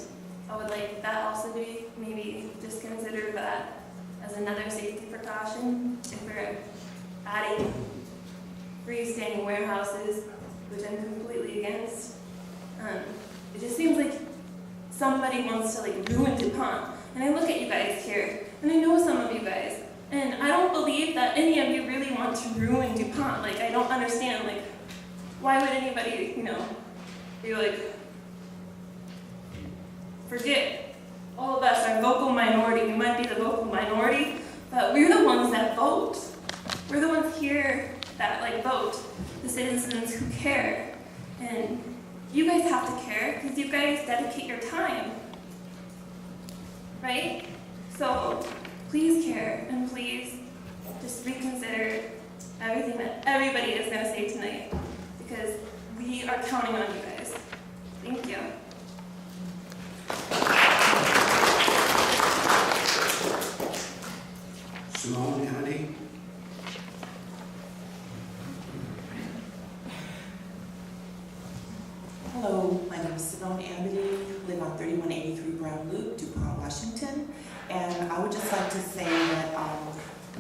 I would like that also to be maybe just consider that as another safety precaution if we're adding freestanding warehouses, which I'm completely against. It just seems like somebody wants to ruin DuPont. And I look at you guys here, and I know some of you guys, and I don't believe that any of you really want to ruin DuPont. I don't understand, why would anybody, be forget, all of us are vocal minority. We might be the vocal minority, but we're the ones that vote. We're the ones here that vote, the citizens who care. And you guys have to care because you guys dedicate your time, right? So please care, and please just reconsider everything that everybody is going to say tonight, because we are counting on you guys. Thank you. Simone Kennedy? Hello, my name is Simone Amity, live on 3183 Brown Loop, DuPont, Washington. And I would just like to say that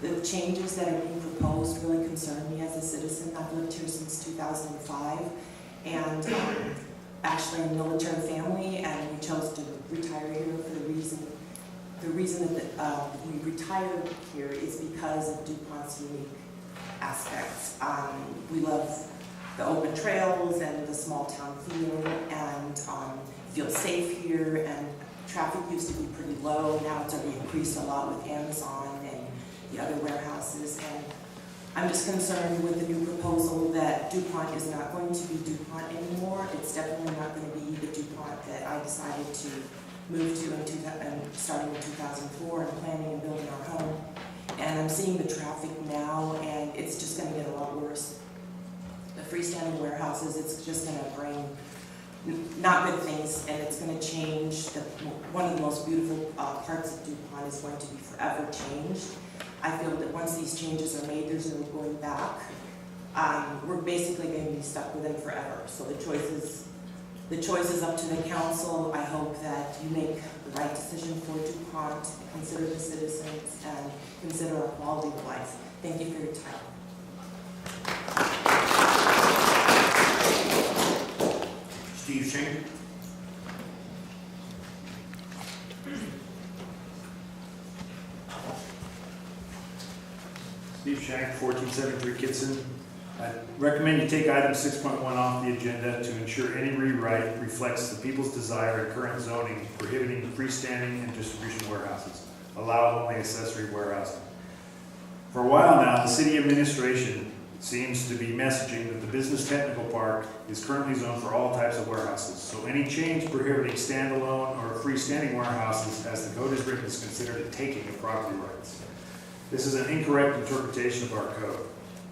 the changes that are being proposed really concern me as a citizen. I've lived here since 2005, and actually in a military family, and we chose to retire here for the reason that we retired here is because of DuPont's unique aspects. We love the open trails and the small town feel, and feel safe here, and traffic used to be pretty low. Now it's already increased a lot with Amazon and the other warehouses, and I'm just concerned with the new proposal that DuPont is not going to be DuPont anymore. It's definitely not going to be the DuPont that I decided to move to starting in 2004 and planning and building our home. And I'm seeing the traffic now, and it's just going to get a lot worse. The freestanding warehouses, it's just going to bring not good things, and it's going to change. One of the most beautiful parts of DuPont is going to be forever changed. I feel that once these changes are made, there's no going back. We're basically going to be stuck with them forever. So the choice is up to the council. I hope that you make the right decision for DuPont, consider the citizens, and consider our quality of life. Thank you for your time. Steve Shank. Steve Shank, 1473 Kitson. I recommend you take item 6.1 off the agenda to ensure any rewrite reflects the people's desire in current zoning prohibiting freestanding and distribution warehouses. Allow only accessory warehousing. For a while now, the city administration seems to be messaging that the business technical park is currently zoned for all types of warehouses. So any change prohibiting standalone or freestanding warehouses, as the code is written, is considered a taking of property rights. This is an incorrect interpretation of our code.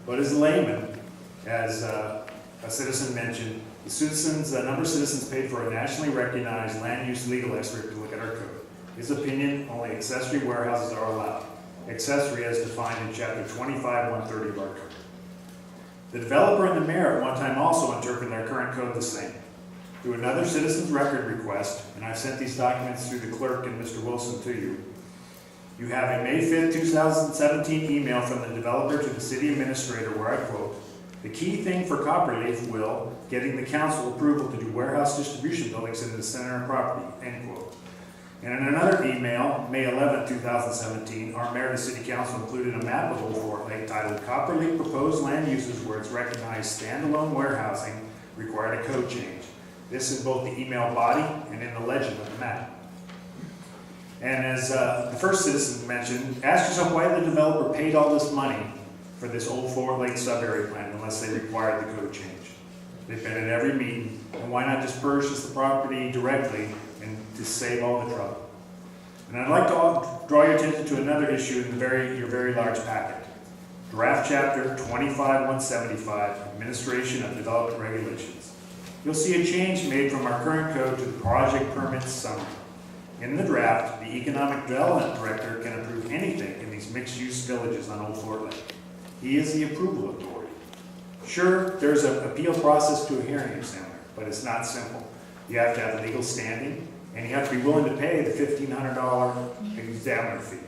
But as a layman, as a citizen mentioned, a number of citizens paid for a nationally recognized land use legal expert to look at our code. His opinion, only accessory warehouses are allowed. Accessory as defined in chapter 25-130 of our code. The developer and the mayor at one time also interpreted our current code the same. Through another citizen's record request, and I've sent these documents through the clerk and Mr. Wilson to you, you have a May 5th, 2017 email from the developer to the city administrator where I quote, "The key thing for Copperleaf will, getting the council approval to do warehouse distribution buildings in the center of property," end quote. And in another email, May 11, 2017, our mayor and the city council included a map of Old Fort Lake titled Copperleaf Proposed Land Uses where it's recognized standalone warehousing required a code change. This is both the email body and in the legend of the map. And as the first citizen mentioned, ask yourself why the developer paid all this money for this Old Fort Lake sub-area plan unless they required the code change. They've been at every meeting, and why not just purchase the property directly and to save all the trouble? And I'd like to draw your attention to another issue in your very large packet. Draft chapter 25-175, Administration of Development Regulations. You'll see a change made from our current code to the project permits summary. In the draft, the Economic Development Director can approve anything in these mixed-use villages on Old Fort Lake. He is the approval authority. Sure, there's an appeal process to a hearing examiner, but it's not simple. You have to have legal standing, and you have to be willing to pay the $1,500 examiner fee.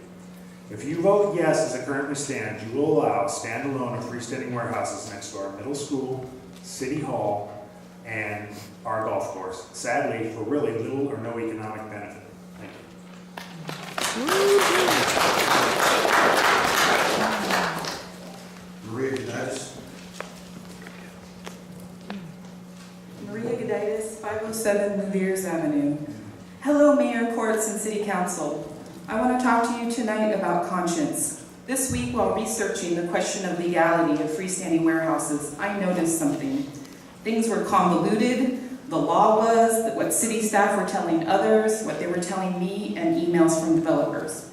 If you vote yes as it currently stands, you will allow standalone or freestanding warehouses next to our middle school, city hall, and our golf course. Sadly, for really little or no economic benefit. Maria Gaditis. Maria Gaditis, 507 Leviers Avenue. Hello, Mayor, Courts, and City Council. I want to talk to you tonight about conscience. This week, while researching the question of legality of freestanding warehouses, I noticed something. Things were convoluted. The law was, what city staff were telling others, what they were telling me, and emails from developers.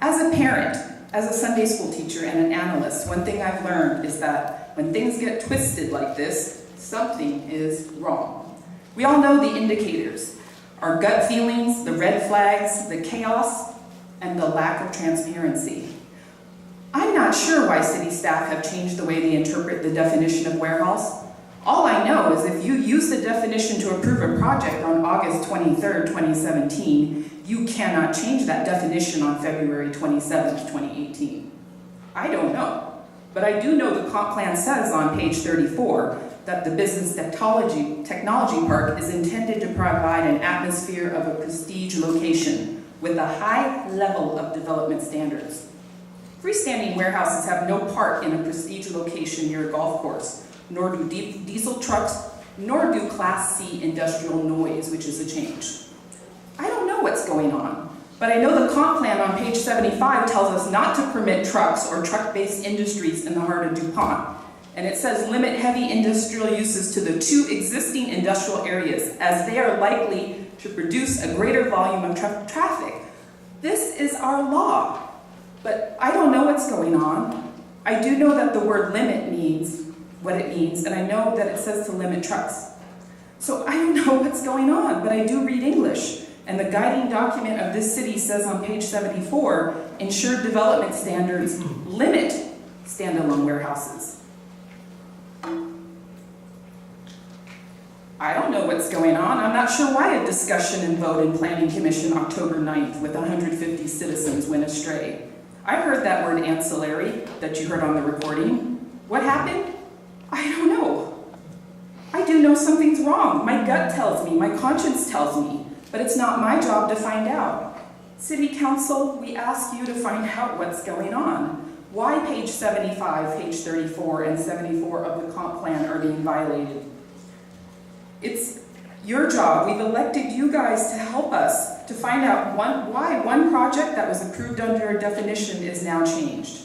As a parent, as a Sunday school teacher and an analyst, one thing I've learned is that when things get twisted like this, something is wrong. We all know the indicators, our gut feelings, the red flags, the chaos, and the lack of transparency. I'm not sure why city staff have changed the way they interpret the definition of warehouse. All I know is if you use the definition to approve a project on August 23rd, 2017, you cannot change that definition on February 27th, 2018. I don't know, but I do know the comp plan says on page 34 that the business technology park is intended to provide an atmosphere of a prestige location with a high level of development standards. Freestanding warehouses have no part in a prestige location near a golf course, nor do diesel trucks, nor do Class C industrial noise, which is a change. I don't know what's going on, but I know the comp plan on page 75 tells us not to permit trucks or truck-based industries in the heart of DuPont. And it says limit heavy industrial uses to the 2 existing industrial areas, as they are likely to produce a greater volume of traffic. This is our law, but I don't know what's going on. I do know that the word limit means what it means, and I know that it says to limit trucks. So I don't know what's going on, but I do read English. And the guiding document of this city says on page 74, ensured development standards limit standalone warehouses. I don't know what's going on. I'm not sure why a discussion and vote in Planning Commission October 9th with 150 citizens went astray. I heard that word ancillary that you heard on the recording. What happened? I don't know. I do know something's wrong. My gut tells me, my conscience tells me, but it's not my job to find out. City Council, we ask you to find out what's going on. Why page 75, page 34, and 74 of the comp plan are being violated? It's your job. We've elected you guys to help us to find out why one project that was approved under a definition is now changed.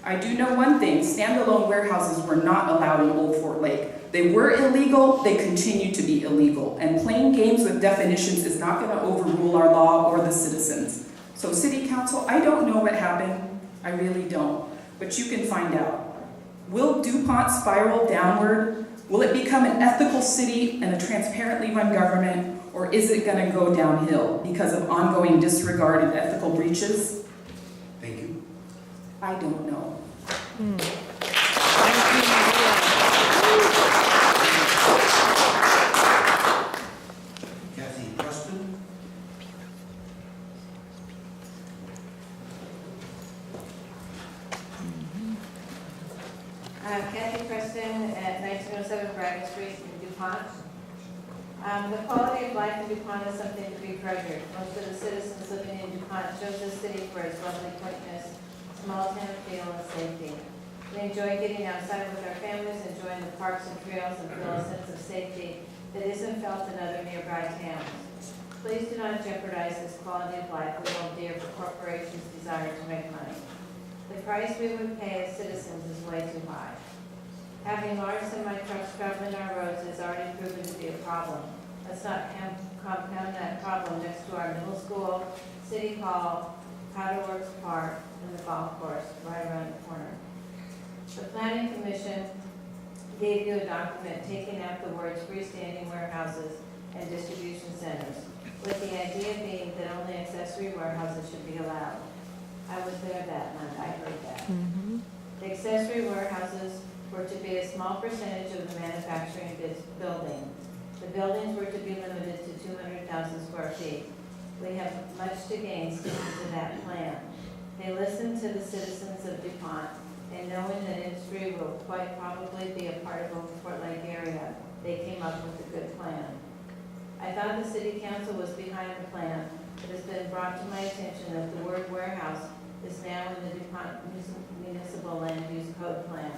I do know one thing, standalone warehouses were not allowed in Old Fort Lake. They were illegal, they continue to be illegal, and playing games with definitions is not going to overrule our law or the citizens. So City Council, I don't know what happened, I really don't, but you can find out. Will DuPont spiral downward? Will it become an ethical city and a transparently run government, or is it going to go downhill because of ongoing disregard and ethical breaches? Thank you. I don't know. Kathy Preston? Kathy Preston at 1907 Braga Street in DuPont. The quality of life in DuPont is something to be treasured. Most of the citizens living in DuPont chose this city for its lovely quaintness, small town feel, and safety. We enjoy getting outside with our families, enjoying the parks and trails, and feel a sense of safety that isn't felt in other nearby towns. Please do not jeopardize this quality of life we hold dear for corporations' desire to make money. The price we would pay as citizens is way too high. Having large semi-trucks traveling our roads has already proven to be a problem. Let's not compound that problem next to our middle school, city hall, Powder Works Park, and the golf course right around the corner. The Planning Commission gave you a document taking out the words freestanding warehouses and distribution centers, with the idea being that only accessory warehouses should be allowed. I was there that month, I heard that. The accessory warehouses were to be a small percentage of the manufacturing building. The buildings were to be limited to 200,000 square feet. We have much to gain sticking to that plan. They listened to the citizens of DuPont, and knowing that industry will quite probably be a part of the Fort Lake area, they came up with a good plan. I thought the City Council was behind the plan. It has been brought to my attention that the word warehouse is now in the DuPont Municipal Land Use Code Plan,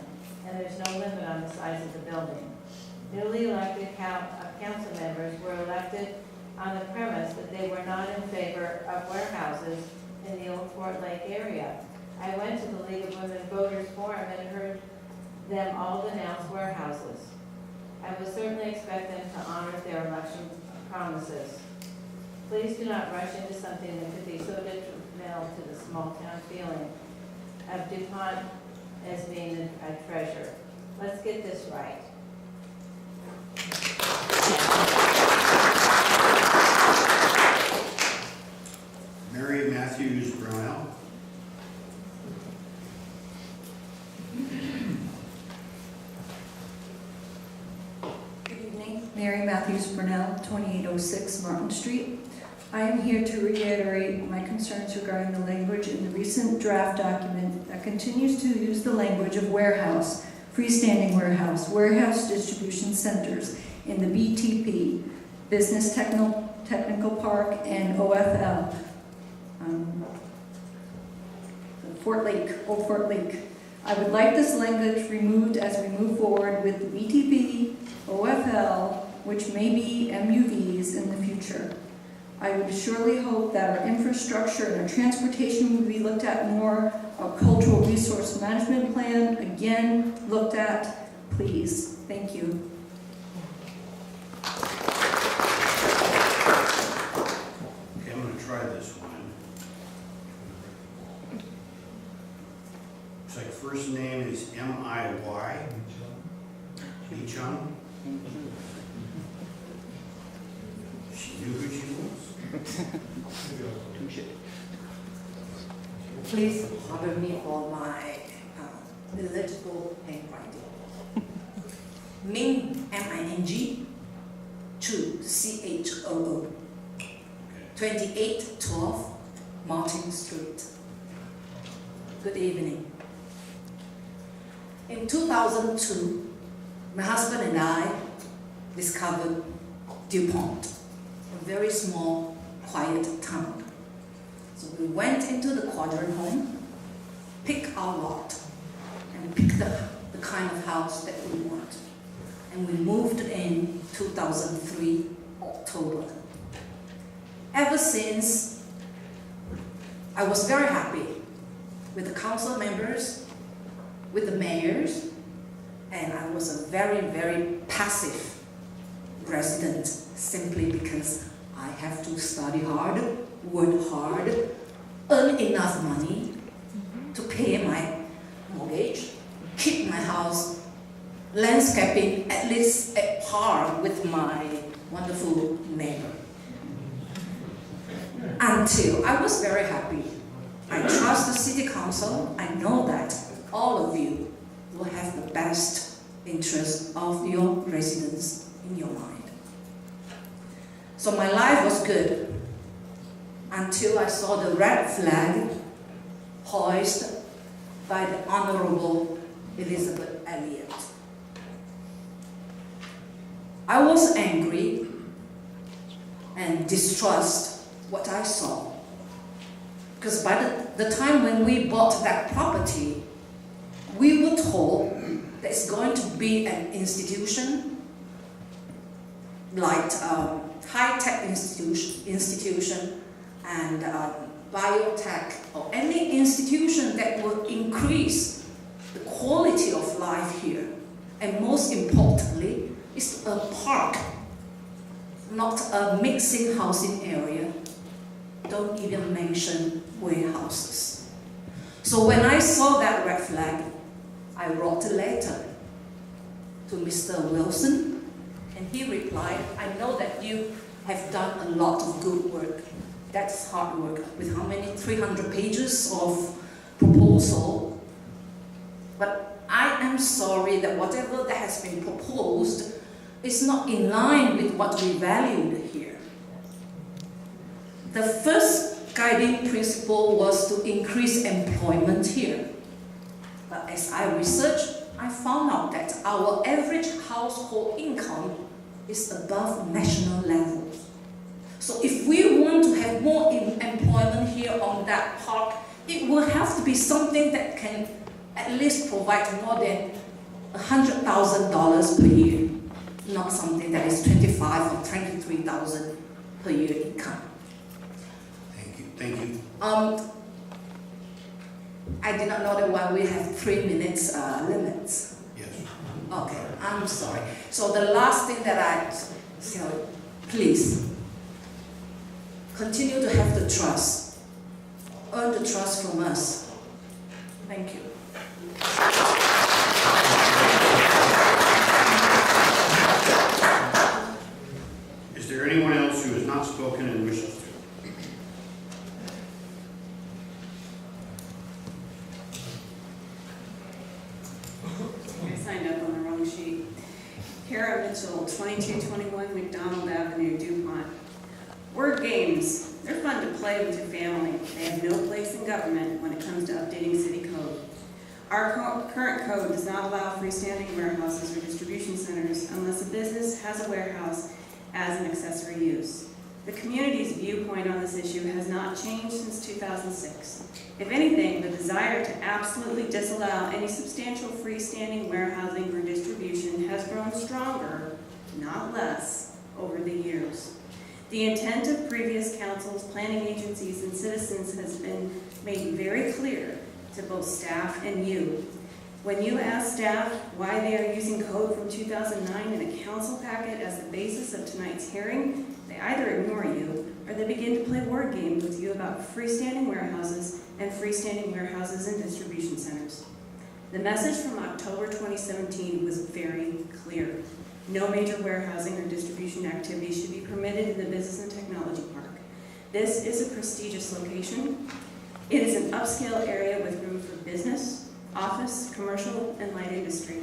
and there's no limit on the size of the building. Newly elected council members were elected on the premise that they were not in favor of warehouses in the Old Fort Lake area. I went to the League of Women Voters Forum and heard them all denounce warehouses. I would certainly expect them to honor their election promises. Please do not rush into something that could be so detrimental to the small town feeling of DuPont as being a treasure. Let's get this right. Mary Matthews Brownell? Good evening, Mary Matthews Burnell, 2806 Martin Street. I am here to reiterate my concerns regarding the language in the recent draft document that continues to use the language of warehouse, freestanding warehouse, warehouse distribution centers in the BTP, Business Technical Park, and OFL, Fort Lake, Old Fort Lake. I would like this language removed as we move forward with the BTP, OFL, which may be MUVs in the future. I would surely hope that our infrastructure and our transportation would be looked at more. Our cultural resource management plan, again, looked at, please. Thank you. Okay, I'm gonna try this one. Looks like first name is M-I-Y. Beecham. do what she wants. Please pardon me for my illegible handwriting. Ming, M-I-N-G, Chu, C-H-O-O, 2812 Martin Street. Good evening. In 2002, my husband and I discovered DuPont, a very small, quiet town. So we went into the quadrant home, picked our lot, and picked the kind of house that we want. And we moved in 2003, October. Ever since, I was very happy with the council members, with the mayors, and I was a very, very passive resident simply because I have to study hard, work hard, earn enough money to pay my mortgage, keep my house landscaping at least at par with my wonderful neighbor. Until I was very happy. I trust the city council. I know that all of you will have the best interest of your residents in your mind. So my life was good until I saw the red flag hoisted by the Honorable Elizabeth Elliott. I was angry and distrust what I saw. Because by the time when we bought that property, we were told that it's going to be an institution, like high-tech institution and biotech, or any institution that will increase the quality of life here. And most importantly, it's a park, not a mixing housing area. Don't even mention warehouses. So when I saw that red flag, I wrote a letter to Mr. Wilson, and he replied, I know that you have done a lot of good work. That's hard work, with how many? 300 pages of proposal. But I am sorry that whatever that has been proposed is not in line with what we valued here. The first guiding principle was to increase employment here. But as I researched, I found out that our average household income is above national levels. So if we want to have more employment here on that park, it will have to be something that can at least provide more than $100,000 per year, not something that is $25,000 or $23,000 per year income. Thank you. I did not know that while we have 3 minutes limits. Yes. Okay, I'm sorry. So the last thing that please, continue to have the trust. Earn the trust from us. Thank you. Is there anyone else who has not spoken and wishes to? I signed up on the wrong sheet. Kara Mitchell, 2221 McDonald Avenue, DuPont. Word games. They're fun to play with your family. They have no place in government when it comes to updating city code. Our current code does not allow freestanding warehouses or distribution centers unless a business has a warehouse as an accessory use. The community's viewpoint on this issue has not changed since 2006. If anything, the desire to absolutely disallow any substantial freestanding warehousing or distribution has grown stronger, not less, over the years. The intent of previous councils, planning agencies, and citizens has been made very clear to both staff and you. When you ask staff why they are using code from 2009 in a council packet as the basis of tonight's hearing, they either ignore you or they begin to play word games with you about freestanding warehouses and distribution centers. The message from October 2017 was very clear. No major warehousing or distribution activities should be permitted in the Business and Technology Park. This is a prestigious location. It is an upscale area with room for business, office, commercial, and light industry.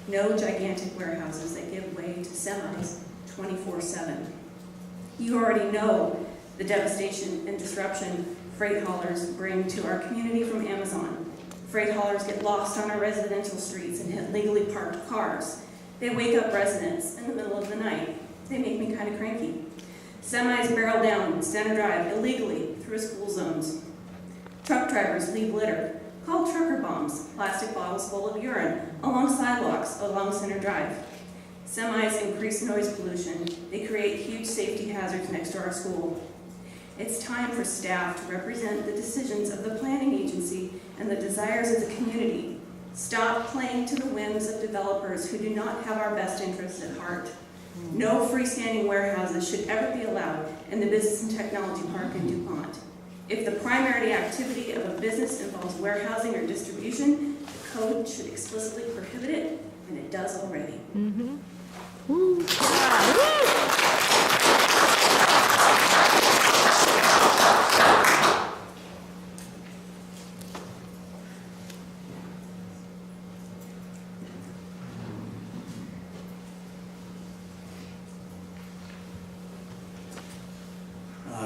No gigantic warehouses that give way to semis 24/7. You already know the devastation and disruption freight haulers bring to our community from Amazon. Freight haulers get lost on our residential streets and hit legally parked cars. They wake up residents in the middle of the night. They make me kind of cranky. Semis barrel down Center Drive illegally through school zones. Truck drivers leave litter, called trucker bombs, plastic bottles full of urine, along sidewalks along Center Drive. Semis increase noise pollution. They create huge safety hazards next to our school. It's time for staff to represent the decisions of the planning agency and the desires of the community. Stop playing to the whims of developers who do not have our best interests at heart. No freestanding warehouses should ever be allowed in the Business and Technology Park in DuPont. If the primary activity of a business involves warehousing or distribution, the code should explicitly prohibit it, and it does already.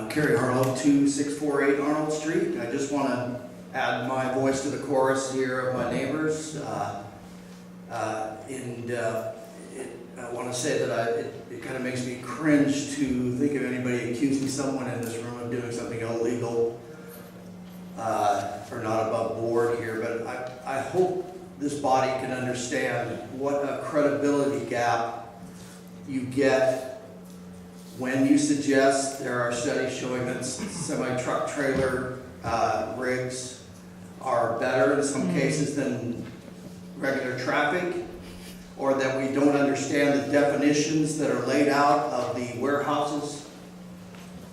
Kerry Harlow, 2648 Arnold Street. I just want to add my voice to the chorus here of my neighbors. I want to say that it kind of makes me cringe to think of anybody accusing someone in this room of doing something illegal or not above board here, but I hope this body can understand what a credibility gap you get when you suggest there are studies showing that semi-truck trailer rigs are better in some cases than regular traffic, or that we don't understand the definitions that are laid out of the warehouses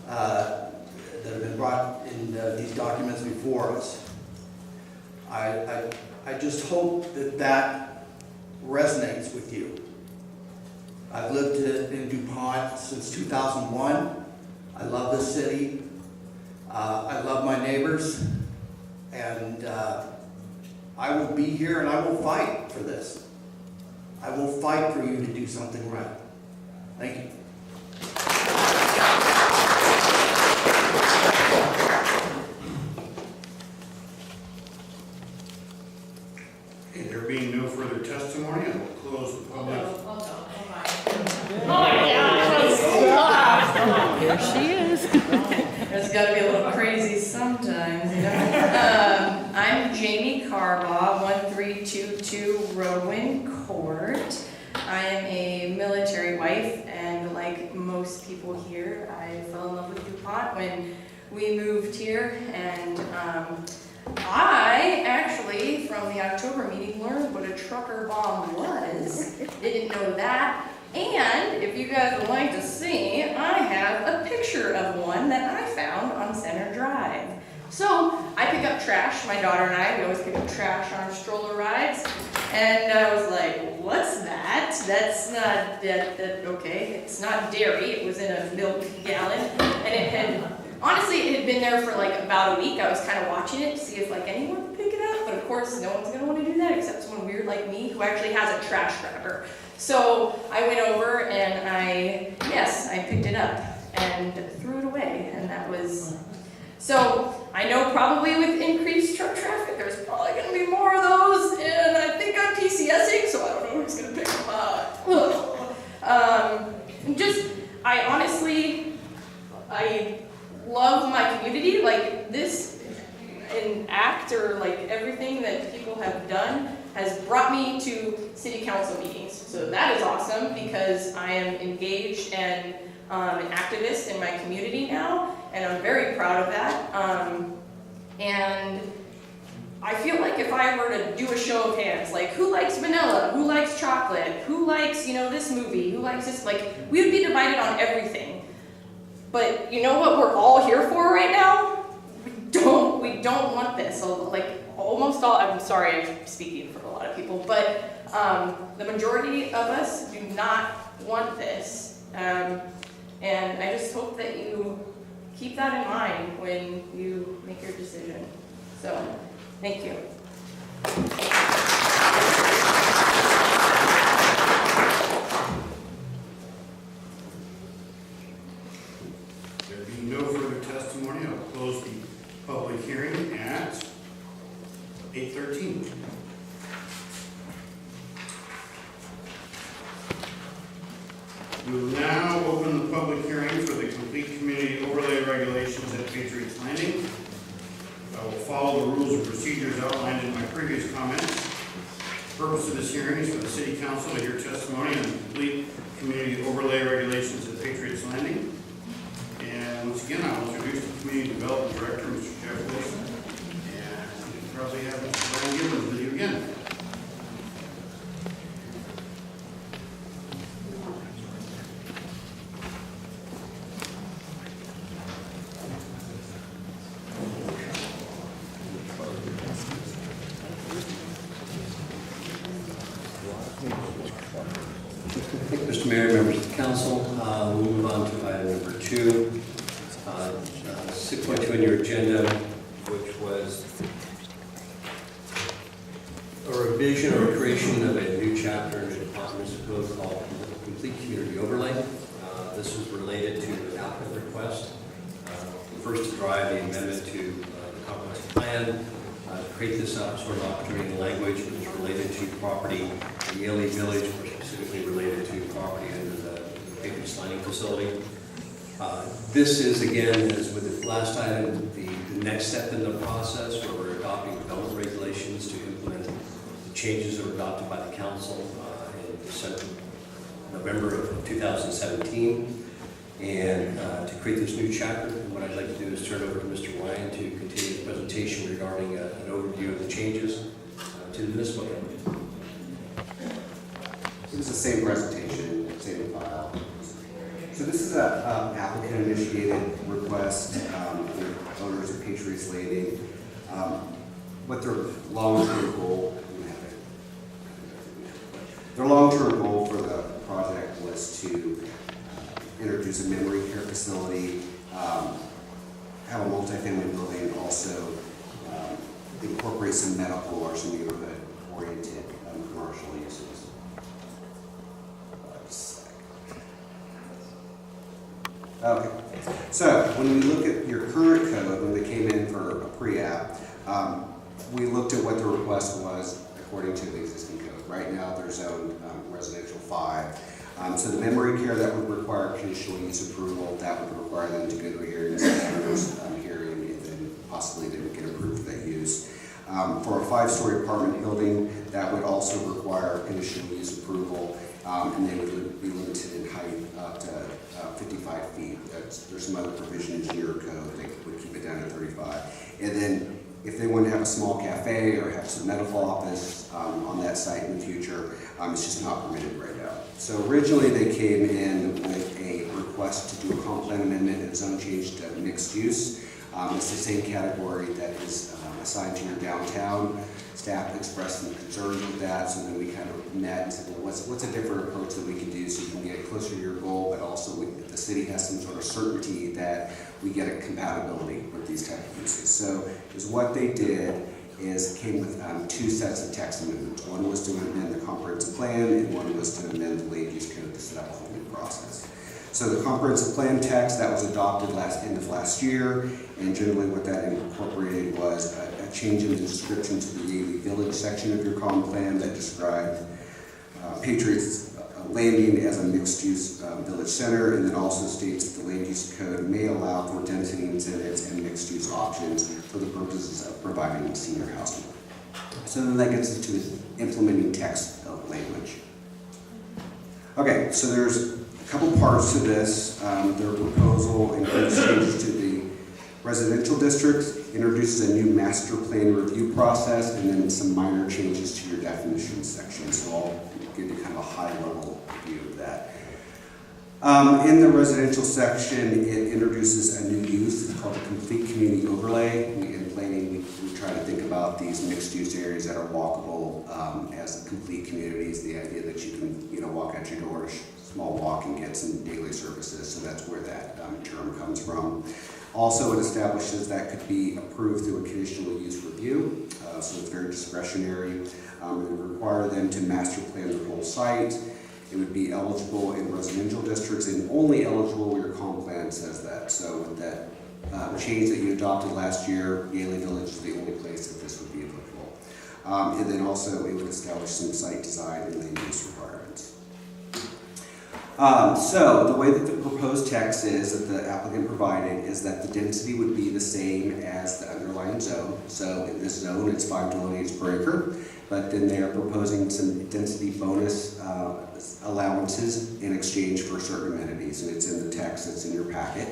that have been brought in these documents before us. I just hope that that resonates with you. I've lived in DuPont since 2001. I love this city. I love my neighbors. And I will be here and I will fight for this. I will fight for you to do something right. Thank you. Okay, there being no further testimony, I will close the public. Here she is. It's got to be a little crazy sometimes, you know. I'm Jamie Carbaugh, 1322 Rowan Court. I am a military wife, and like most people here, I fell in love with DuPont when we moved here, and I actually, from the October meeting, learned what a trucker bomb was. Didn't know that. And if you guys would like to see, I have a picture of one that I found on Center Drive. So I pick up trash, my daughter and I, we always pick up trash on our stroller rides. And I was like, what's that? That's not, okay, it's not dairy, it was in a milk gallon. And it had, honestly, it had been there for like about a week. I was kind of watching it to see if like anyone would pick it up. But of course, no one's gonna want to do that except someone weird like me who actually has a trash grabber. So I went over and I picked it up and threw it away, and that was, so I know probably with increased truck traffic, there's probably gonna be more of those, and I think I'm PCSing, so I don't know who's gonna pick them up. I love my community, like this an act or like everything that people have done has brought me to city council meetings. So that is awesome because I am engaged and an activist in my community now, and I'm very proud of that. And I feel like if I were to do a show of hands, like who likes vanilla, who likes chocolate, who likes, you know, this movie, who likes this, like we would be divided on everything. But you know what we're all here for right now? We don't want this. So like almost all, I'm sorry I'm speaking for a lot of people, but The majority of us do not want this. And I just hope that you keep that in mind when you make your decision. So, thank you. There being no further testimony, I'll close the public hearing at 8:13. We will now open the public hearing for the complete community overlay regulations at Patriots Landing. I will follow the rules and procedures outlined in my previous comments. The purpose of this hearing is for the City Council to hear testimony on the complete community overlay regulations at Patriots Landing. And once again, I will introduce the Community Development Director, Mr. Jeff Wilson. And you probably have Mr. Brian Gibbons with you again. Mr. Mayor, members of the council, we'll move on to item number 2. 6.2 on your agenda, which was a revision or creation of a new chapter in the DuPont Municipal Code called Complete Community Overlay. This is related to an applicant request. First, to drive the amendment to the comprehensive plan, to create this sort of opportunity in language which is related to property in Yale Village, or specifically related to property under the Patriots Landing facility. This is, again, as with the last item, the next step in the process where we're adopting development regulations to implement the changes that were adopted by the council in November of 2017. And to create this new chapter, what I'd like to do is turn over to Mr. Ryan to continue his presentation regarding an overview of the changes to the municipal code. So this is the same presentation, same file. So this is an applicant-initiated request for owners of Patriots Landing. What their long-term goal, for the project was to introduce a memory care facility, have a multifamily building, also incorporate some medical or some neighborhood-oriented commercial uses. Okay, so when we look at your current code, when they came in for a pre-app, we looked at what the request was according to the existing code. Right now, they're zoned residential 5. So the memory care, that would require conditional use approval. That would require them to go to a hearing, and then possibly they would get approved for that use. For a 5-story apartment building, that would also require conditional use approval, and they would be limited in height up to 55 feet. There's some other provisions in your code that would keep it down to 35. And then if they want to have a small cafe or have some medical office on that site in the future, it's just not permitted right now. So originally they came in with a request to do a comp plan amendment and zone change to mixed use. It's the same category that is assigned to your downtown. Staff expressed some concerns with that, so then we kind of met and said, well, what's a different approach that we can do so you can get closer to your goal, but also the city has some sort of certainty that we get a compatibility with these type of uses. So is what they did is came with 2 sets of text amendments. One was to amend the comprehensive plan, and one was to amend the land use code to set up a whole new process. So the comprehensive plan text that was adopted end of last year, and generally what that incorporated was a change in the description to the Yale Village section of your comp plan that described Patriots Landing as a mixed-use village center, and then also states that the land use code may allow for density incentives and mixed-use options for the purposes of providing senior housing. So then that gets into the implementing text of language. Okay, so there's a couple parts to this. Their proposal includes changes to the residential districts, introduces a new master plan review process, and then some minor changes to your definition section. So I'll give you kind of a high-level view of that. In the residential section, it introduces a new use. It's called a complete community overlay. In planning, we try to think about these mixed-use areas that are walkable as complete communities. The idea that you can, walk out your door, small walk, and get some daily services. So that's where that term comes from. Also, it establishes that could be approved through a conditional use review. So it's very discretionary. It would require them to master plan the whole site. It would be eligible in residential districts and only eligible where your comp plan says that. So with that change that you adopted last year, Yaley Village is the only place that this would be applicable. And then also it would establish some site design and land use requirements. So the way that the proposed text is that the applicant provided is that the density would be the same as the underlying zone. So in this zone, it's 5 dwelling per acre, but then they are proposing some density bonus allowances in exchange for certain amenities, and it's in the text that's in your packet.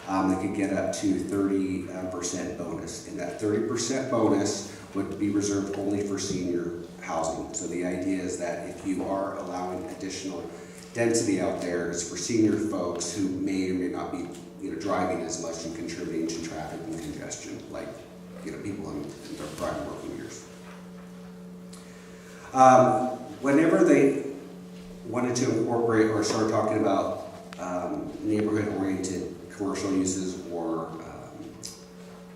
They could get up to 30% bonus, and that 30% bonus would be reserved only for senior housing. So the idea is that if you are allowing additional density out there, it's for senior folks who may or may not be driving as much and contributing to traffic and congestion, like people in their prime working years. Whenever they wanted to incorporate or start talking about neighborhood-oriented commercial uses or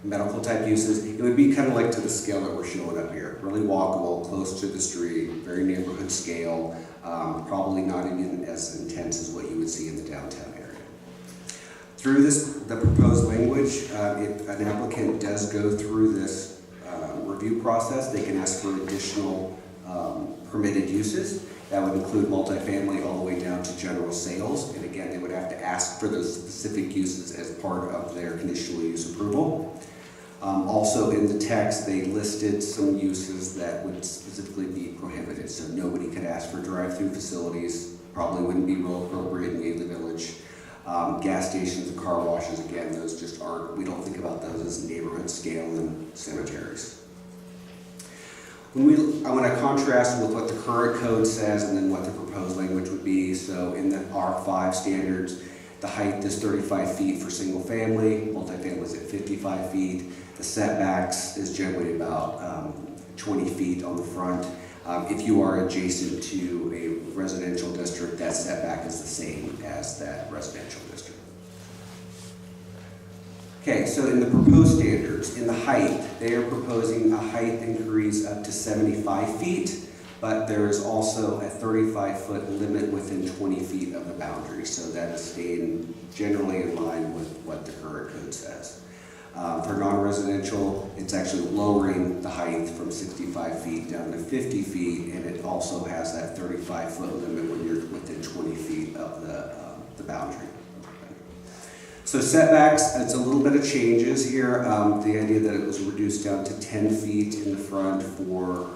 medical type uses, it would be kind of like to the scale that we're showing up here. Really walkable, close to the street, very neighborhood scale, probably not even as intense as what you would see in the downtown area. Through the proposed language, if an applicant does go through this review process, they can ask for additional permitted uses. That would include multifamily all the way down to general sales. And again, they would have to ask for those specific uses as part of their conditional use approval. Also in the text, they listed some uses that would specifically be prohibited. So nobody could ask for drive-through facilities, probably wouldn't be real appropriate in Yaley Village. Gas stations and car washes, again, those just aren't, we don't think about those as neighborhood scale and cemeteries. I want to contrast with what the current code says and then what the proposed language would be. So in the R5 standards, the height is 35 feet for single family, multifamily is at 55 feet. The setbacks is generally about 20 feet on the front. If you are adjacent to a residential district, that setback is the same as that residential district. Okay, so in the proposed standards, in the height, they are proposing a height increase up to 75 feet, but there is also a 35-foot limit within 20 feet of the boundary, so that is staying generally in line with what the current code says. For non-residential, it's actually lowering the height from 65 feet down to 50 feet, and it also has that 35-foot limit when you're within 20 feet of the boundary. So setbacks, it's a little bit of changes here. The idea that it was reduced down to 10 feet in the front for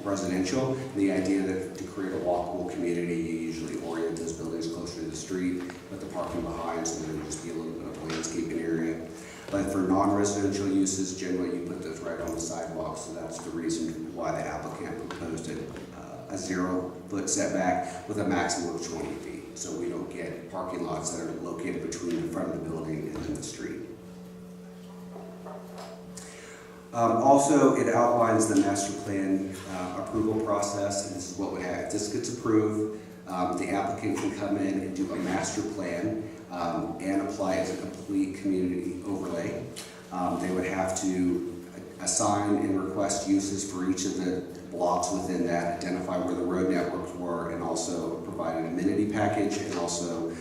residential. The idea that to create a walkable community, you usually orient those buildings closer to the street, put the parking behind, so there would just be a little bit of landscaping area. But for non-residential uses, generally you put those right on the sidewalk, so that's the reason why the applicant proposed a 0-foot setback with a maximum of 20 feet. So we don't get parking lots that are located between the front of the building and then the street. Also, it outlines the master plan approval process, and this is what would happen. If this gets approved, the applicant can come in and do a master plan and apply as a complete community overlay. They would have to assign and request uses for each of the blocks within that, identify where the road networks were, and also provide an amenity package, and also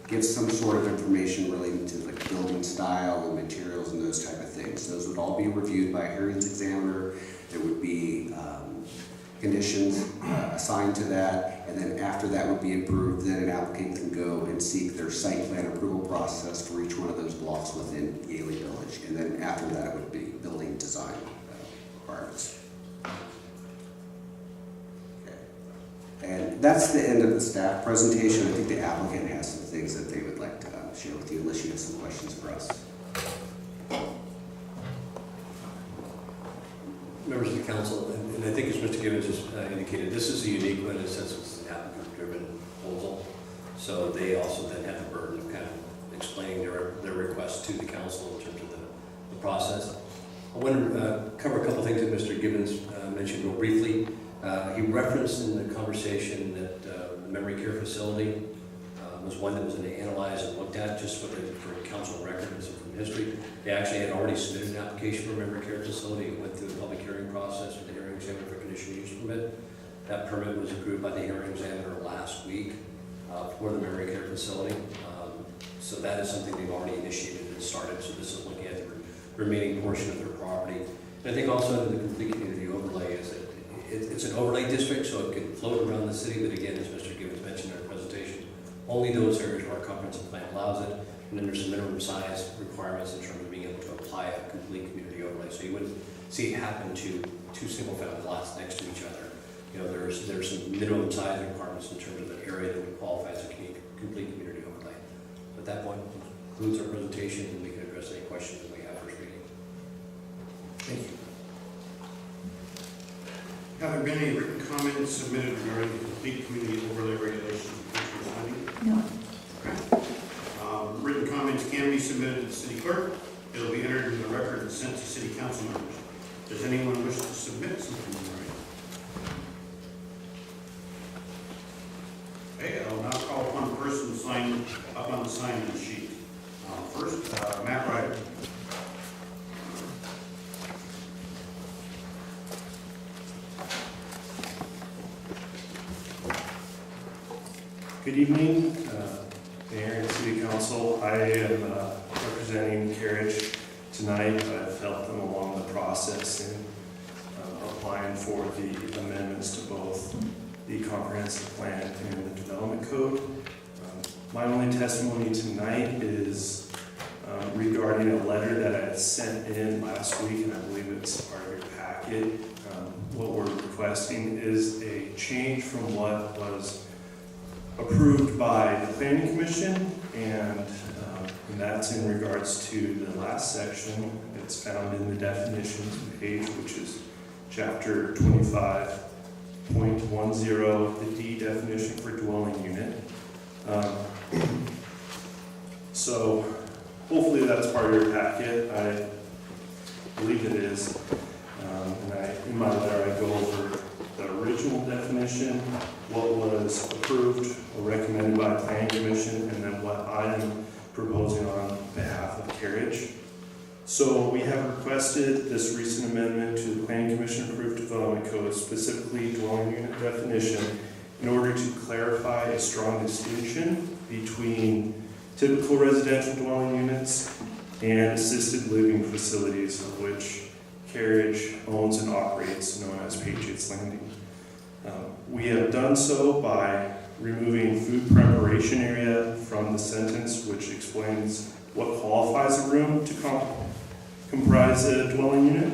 give some sort of information relating to like building style and materials and those type of things. Those would all be reviewed by a hearings examiner. There would be conditions assigned to that, and then after that would be approved, then an applicant can go and seek their site plan approval process for each one of those blocks within Yaley Village, and then after that it would be building design requirements. And that's the end of the staff presentation. I think the applicant has some things that they would like to share with you, unless you have some questions for us. Members of the council, and I think as Mr. Gibbons just indicated, this is a unique one in the sense it's an applicant-driven proposal. So they also then have the burden of kind of explaining their request to the council in terms of the process. I want to cover a couple things that Mr. Gibbons mentioned real briefly. He referenced in the conversation that the memory care facility was one that was analyzed and looked at just for council records and from history. They actually had already submitted an application for a memory care facility. It went through the public hearing process with the hearing examiner for conditional use permit. That permit was approved by the hearing examiner last week for the memory care facility. So that is something they've already initiated and started. So this is looking at the remaining portion of their property. And I think also under the complete community overlay is that it's an overlay district, so it can float around the city. But again, as Mr. Gibbons mentioned in our presentation, only those areas where our comprehensive plan allows it. And then there's some minimum size requirements in terms of being able to apply a complete community overlay. So you wouldn't see it happen to two single-family lots next to each other. You know, there's some minimum size requirements in terms of the area that would qualify as a complete community overlay. At that point, concludes our presentation, and we can address any questions that we have first reading. Thank you. Have there been any written comments submitted regarding the complete community overlay regulations of Patriots Landing? No. Written comments can be submitted to the city clerk. It'll be entered in the record and sent to city council members. Does anyone wish to submit something in writing? Okay, I'll now call upon the person signed up on the sign-in sheet. First, Matt Ryder. Good evening, Mayor and City Council. I am representing Carriage tonight. I've helped them along the process in applying for the amendments to both the comprehensive plan and the development code. My only testimony tonight is regarding a letter that I had sent in last week, and I believe it's part of your packet. What we're requesting is a change from what was approved by the Planning Commission, and that's in regards to the last section. It's found in the definitions page, which is chapter 25.10, the D definition for dwelling unit. So hopefully that's part of your packet. I believe it is. In my letter, I go over the original definition, what was approved or recommended by the Planning Commission, and then what I am proposing on behalf of Carriage. So we have requested this recent amendment to the Planning Commission approved development code, specifically dwelling unit definition, in order to clarify a strong distinction between typical residential dwelling units and assisted living facilities, of which Carriage owns and operates, known as Patriots Landing. We have done so by removing food preparation area from the sentence, which explains what qualifies a room to comprise a dwelling unit.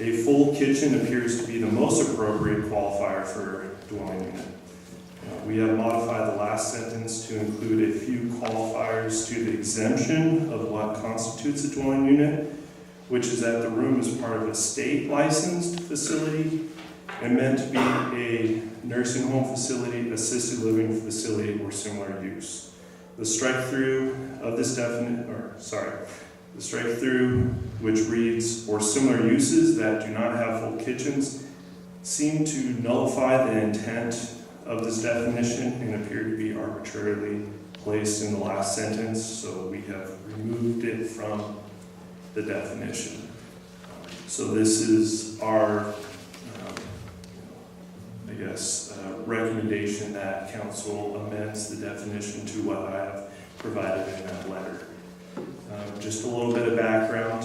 A full kitchen appears to be the most appropriate qualifier for a dwelling unit. We have modified the last sentence to include a few qualifiers to the exemption of what constitutes a dwelling unit, which is that the room is part of a state licensed facility and meant to be a nursing home facility, assisted living facility, or similar use. The strike-through of this the strike-through, which reads, or similar uses that do not have full kitchens, seem to nullify the intent of this definition and appear to be arbitrarily placed in the last sentence, so we have removed it from the definition. So this is our recommendation that council amends the definition to what I have provided in that letter. Just a little bit of background.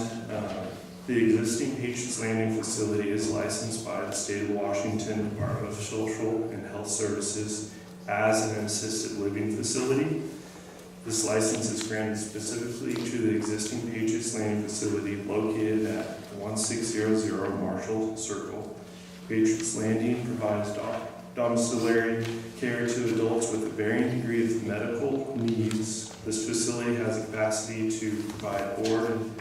The existing Patriots Landing facility is licensed by the State of Washington Department of Social and Health Services as an assisted living facility. This license is granted specifically to the existing Patriots Landing facility located at 1600 Marshall Circle. Patriots Landing provides domiciliary care to adults with a varying degree of medical needs. This facility has a capacity to provide board and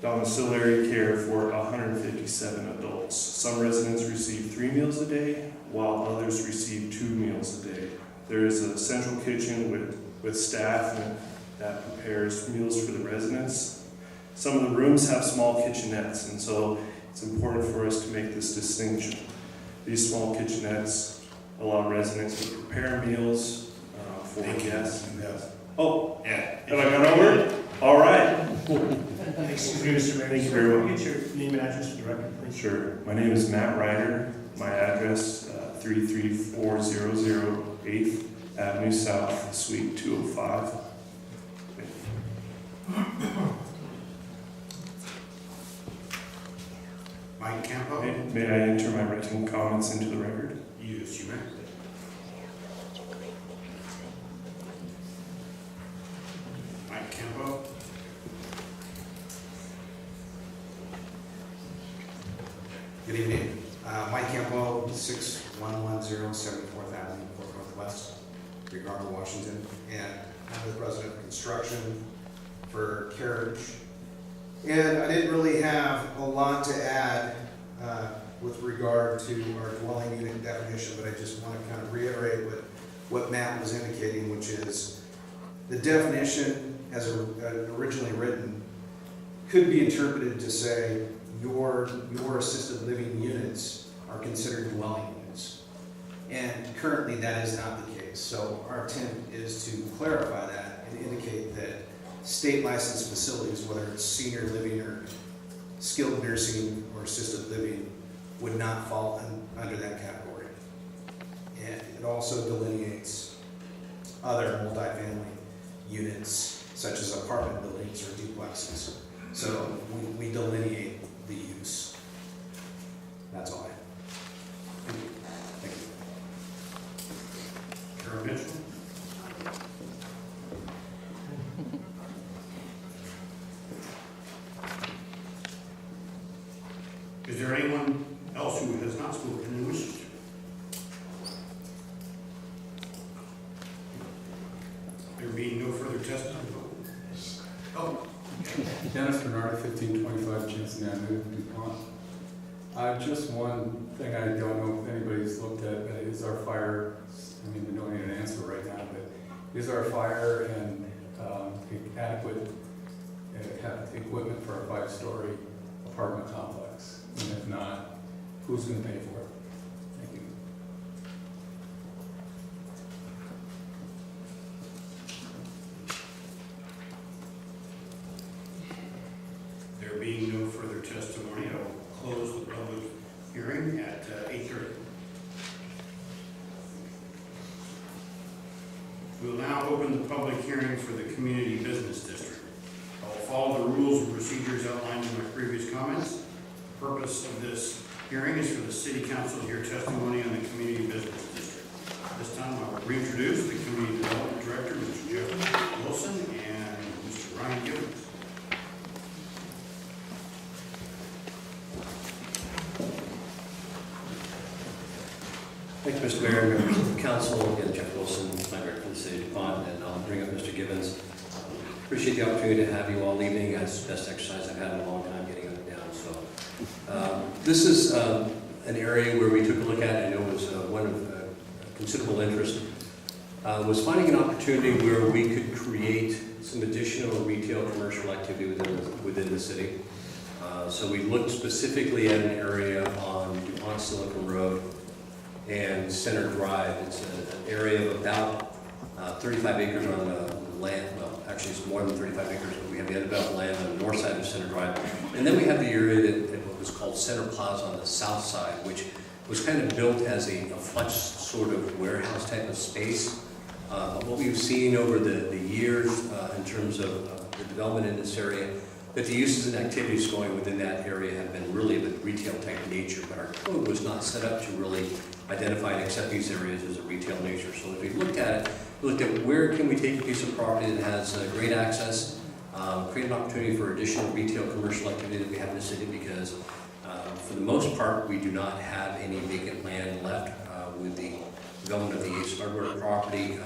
domiciliary care for 157 adults. Some residents receive 3 meals a day, while others receive 2 meals a day. There is a central kitchen with staff that prepares meals for the residents. Some of the rooms have small kitchenettes, and so it's important for us to make this distinction. These small kitchenettes allow residents to prepare meals for guests. Oh, Yeah. have I gone over? All right. Excuse me, Mr. Mayor. Thank you very much. Get your name and address for the record, please. Sure. My name is Matt Ryder. My address, 33400 8th Avenue South, Suite 205. Mike Campo? May I enter my written comments into the record? Yes, you may. Mike Campo? Good evening. Mike Campo, 6110 74th Avenue, Port Northwest, Ricardo, Washington. And I'm the president of construction for Carriage. And I didn't really have a lot to add with regard to our dwelling unit definition, but I just want to kind of reiterate what Matt was indicating, which is the definition as originally written could be interpreted to say your assisted living units are considered dwelling units. And currently that is not the case. So our intent is to clarify that and indicate that state licensed facilities, whether it's senior living or skilled nursing or assisted living, would not fall under that category. And it also delineates other multifamily units, such as apartment buildings or duplexes. So we delineate the use. That's all I have. Thank you. Carol Mitchell? Is there anyone else who has not spoken and wishes to? There being no further testimony. Oh. Dennis Bernard, 1525 Jensen Avenue, DuPont. Just one thing I don't know if anybody's looked at, but is our fire, I mean, we don't need an answer right now, but is our fire and adequate equipment for a 5-story apartment complex? And if not, who's going to pay for it? Thank you. There being no further testimony, I will close the public hearing at 8:30. We will now open the public hearing for the Community Business District. I will follow the rules and procedures outlined in my previous comments. The purpose of this hearing is for the City Council to hear testimony on the Community Business District. This time I will reintroduce the Community Development Director, Mr. Jeff Wilson, and Mr. Ryan Gibbons. Thank you, Mr. Mayor, members of the council. Again, Jeff Wilson, my director for the city of DuPont, and I'll bring up Mr. Gibbons. Appreciate the opportunity to have you all evening. That's the best exercise I've had in a long time, getting up and down. So this is an area where we took a look at, I know it was one of considerable interest, was finding an opportunity where we could create some additional retail commercial activity within the city. So we looked specifically at an area on DuPont Silicon Road and Center Drive. It's an area of about 35 acres on the land. Well, actually it's more than 35 acres, but we have the undeveloped land on the north side of Center Drive. And then we have the area that was called Center Plaza on the south side, which was kind of built as a flex sort of warehouse type of space. What we've seen over the years in terms of the development in this area, that the uses and activities going within that area have been really of a retail type nature, but our code was not set up to really identify and accept these areas as a retail nature. So as we looked at it, we looked at where can we take a piece of property that has great access, create an opportunity for additional retail commercial activity that we have in the city, because for the most part, we do not have any vacant land left with the development of the Ace Hardware property.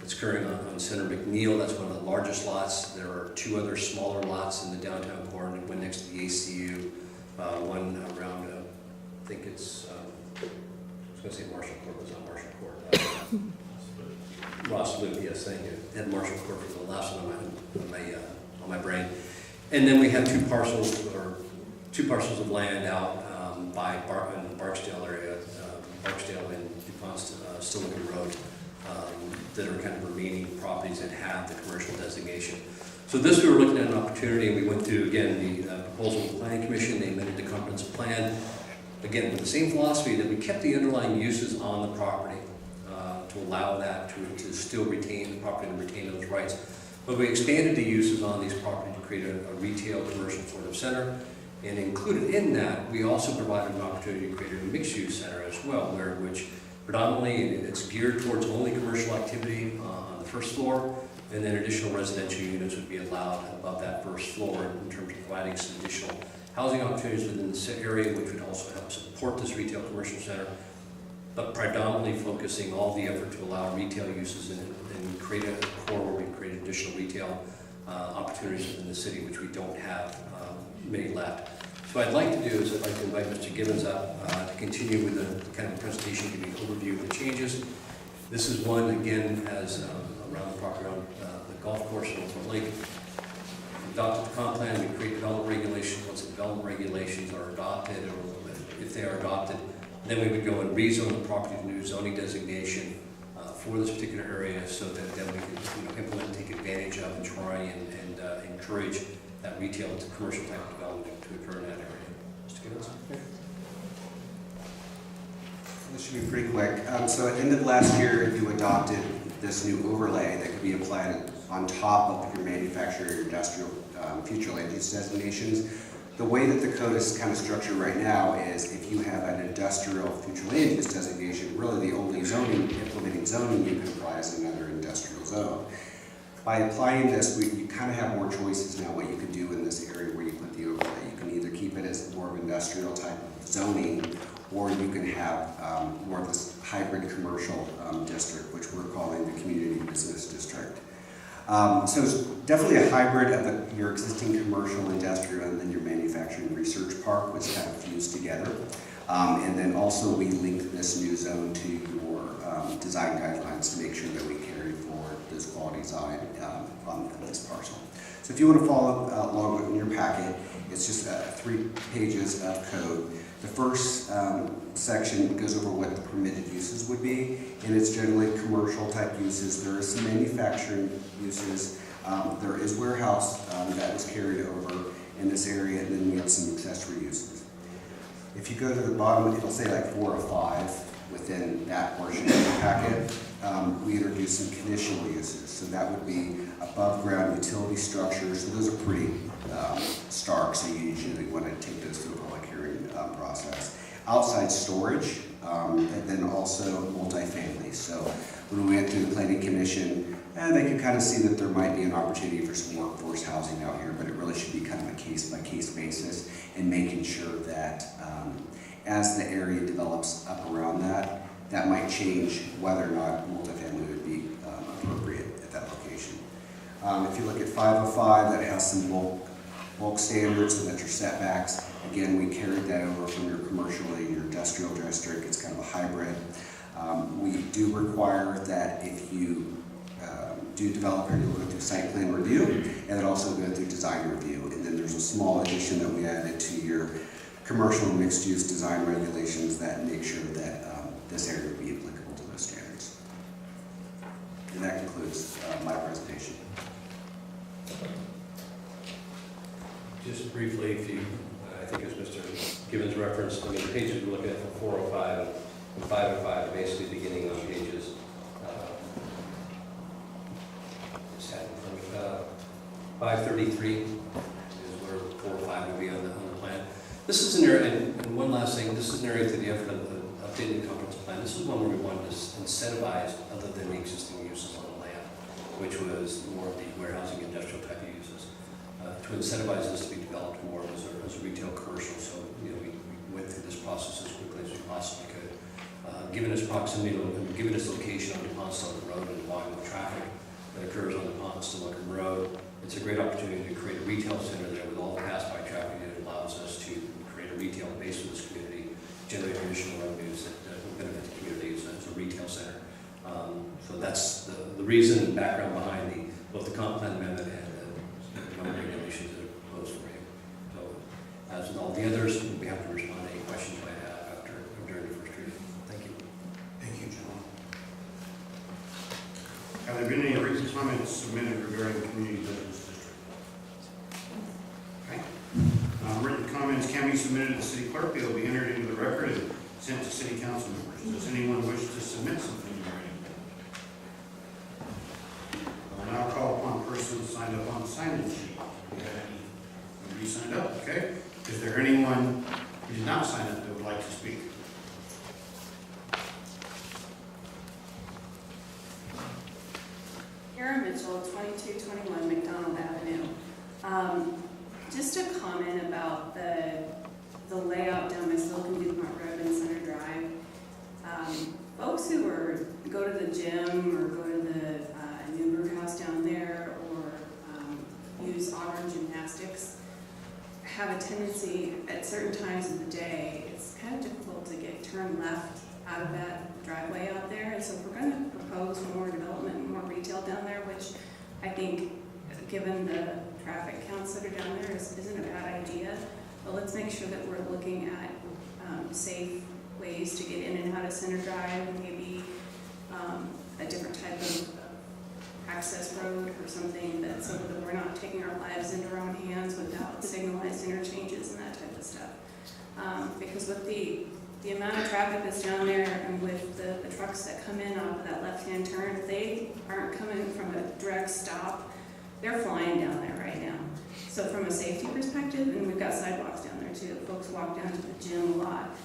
It's occurring on Center McNeil. That's one of the largest lots. There are 2 other smaller lots in the downtown core, and one next to the ACU, one around, I think it's, I was going to say Marshall Court, but it's not Marshall Court. Ross Loop, yes, thank you. Ed Marshall Court for the last one on my brain. And then we have two parcels of land out in the Barksdale area, Barksdale and DuPont Stillwater Road, that are kind of remaining properties that have the commercial designation. So this, we were looking at an opportunity, and we went through, again, the proposal of the Planning Commission. They amended the comprehensive plan, again, with the same philosophy that we kept the underlying uses on the property to allow that to still retain the property and retain those rights. But we expanded the uses on these properties to create a retail commercial sort of center. And included in that, we also provided an opportunity to create a mixed-use center as well, which predominantly it's geared towards only commercial activity on the first floor, and then additional residential units would be allowed above that first floor in terms of providing some additional housing opportunities within the area, which would also help support this retail commercial center, but predominantly focusing all the effort to allow retail uses and create a core where we can create additional retail opportunities within the city, which we don't have many left. So what I'd like to do is I'd like to invite Mr. Gibbons up to continue with the kind of presentation, give you an overview of the changes. This is one, again, as around the property around the golf course in Fort Lake. We adopted the comp plan, we create development regulations. Once the development regulations are adopted, or if they are adopted, then we would go and rezone the property to new zoning designation for this particular area, so that then we can implement, take advantage of, and try and encourage that retail to commercial type of development to occur in that area. Mr. Gibbons? This should be pretty quick. So at the end of last year, you adopted this new overlay that could be applied on top of your manufacturer, your industrial future land use designations. The way that the code is kind of structured right now is if you have an industrial future land use designation, really the only implementing zoning you can apply is another industrial zone. By applying this, you kind of have more choices now what you can do in this area where you put the overlay. You can either keep it as more of industrial type of zoning, or you can have more of this hybrid commercial district, which we're calling the community business district. So it's definitely a hybrid of your existing commercial, industrial, and then your manufacturing research park was kind of fused together. And then also we linked this new zone to your design guidelines to make sure that we carry forward this quality design on this parcel. So if you want to follow along in your packet, it's just 3 pages of code. The first section goes over what the permitted uses would be, and it's generally commercial type uses. There are some manufacturing uses. There is warehouse that was carried over in this area, and then we have some accessory uses. If you go to the bottom, it'll say like 4 or 5 within that portion of the packet. We introduced some conditional uses, so that would be above ground utility structures. So those are pretty stark, so you usually want to take those through a public hearing process. Outside storage, and then also multifamily. So when we went through the planning commission, they could kind of see that there might be an opportunity for some workforce housing out here, but it really should be kind of a case-by-case basis, and making sure that as the area develops up around that, that might change whether or not multifamily would be appropriate at that location. If you look at 505, that has some bulk standards, and that's your setbacks. Again, we carried that over from your commercial to your industrial district. It's kind of a hybrid. We do require that if you do develop here, you'll go through site plan review, and then also go through design review. And then there's a small addition that we added to your commercial and mixed-use design regulations that make sure that this area would be applicable to those standards. And that concludes my presentation. Just briefly, if you, I think as Mr. Gibbons referenced, I mean, the pages we're looking at for 405 and 505 are basically beginning on pages 533 is where 405 would be on the plan. This is an area, and one last thing, this is an area through the effort of the updated comprehensive plan. This is one where we wanted to incentivize other than the existing uses on the land, which was more of the warehousing industrial type of uses. To incentivize this to be developed more as a retail commercial. So, we went through this process as quickly as we possibly could. Given its proximity, given its location on DuPont Stillwater Road and the volume of traffic that occurs on DuPont Stillwater Road, it's a great opportunity to create a retail center there with all the pass-by traffic that allows us to create a retail base for this community, generate additional revenues that will benefit the community as a retail center. So that's the reason and background behind both the comp plan amendment and the zoning regulations that are proposed for you. So as with all the others, we'll be happy to respond to any questions you might have after during the first reading. Thank you. Thank you, John. Have there been any written comments submitted regarding the community business district? Okay. Written comments can be submitted to the city clerk. They will be entered into the record and sent to city council members. Does anyone wish to submit something in writing? I'll now call upon persons signed up on the sign-in sheet. Do we have anybody signed up? Okay. Is there anyone who did not sign up that would like to speak? Kara Mitchell, 2221 McDonald Avenue. Just a comment about the layout down Meslican DuPont Road and Center Drive. Folks who go to the gym or go to the new brew house down there or use auto gymnastics have a tendency at certain times of the day, it's kind of difficult to turn left out of that driveway out there. And so if we're going to propose more development and more retail down there, which I think given the traffic counts that are down there isn't a bad idea, but let's make sure that we're looking at safe ways to get in and out of Center Drive, maybe a different type of access road or something so that we're not taking our lives into our own hands without signalized interchanges and that type of stuff. Because with the amount of traffic that's down there and with the trucks that come in off of that left-hand turn, if they aren't coming from a direct stop, they're flying down there right now. So from a safety perspective, and we've got sidewalks down there too, folks walk down to the gym a lot.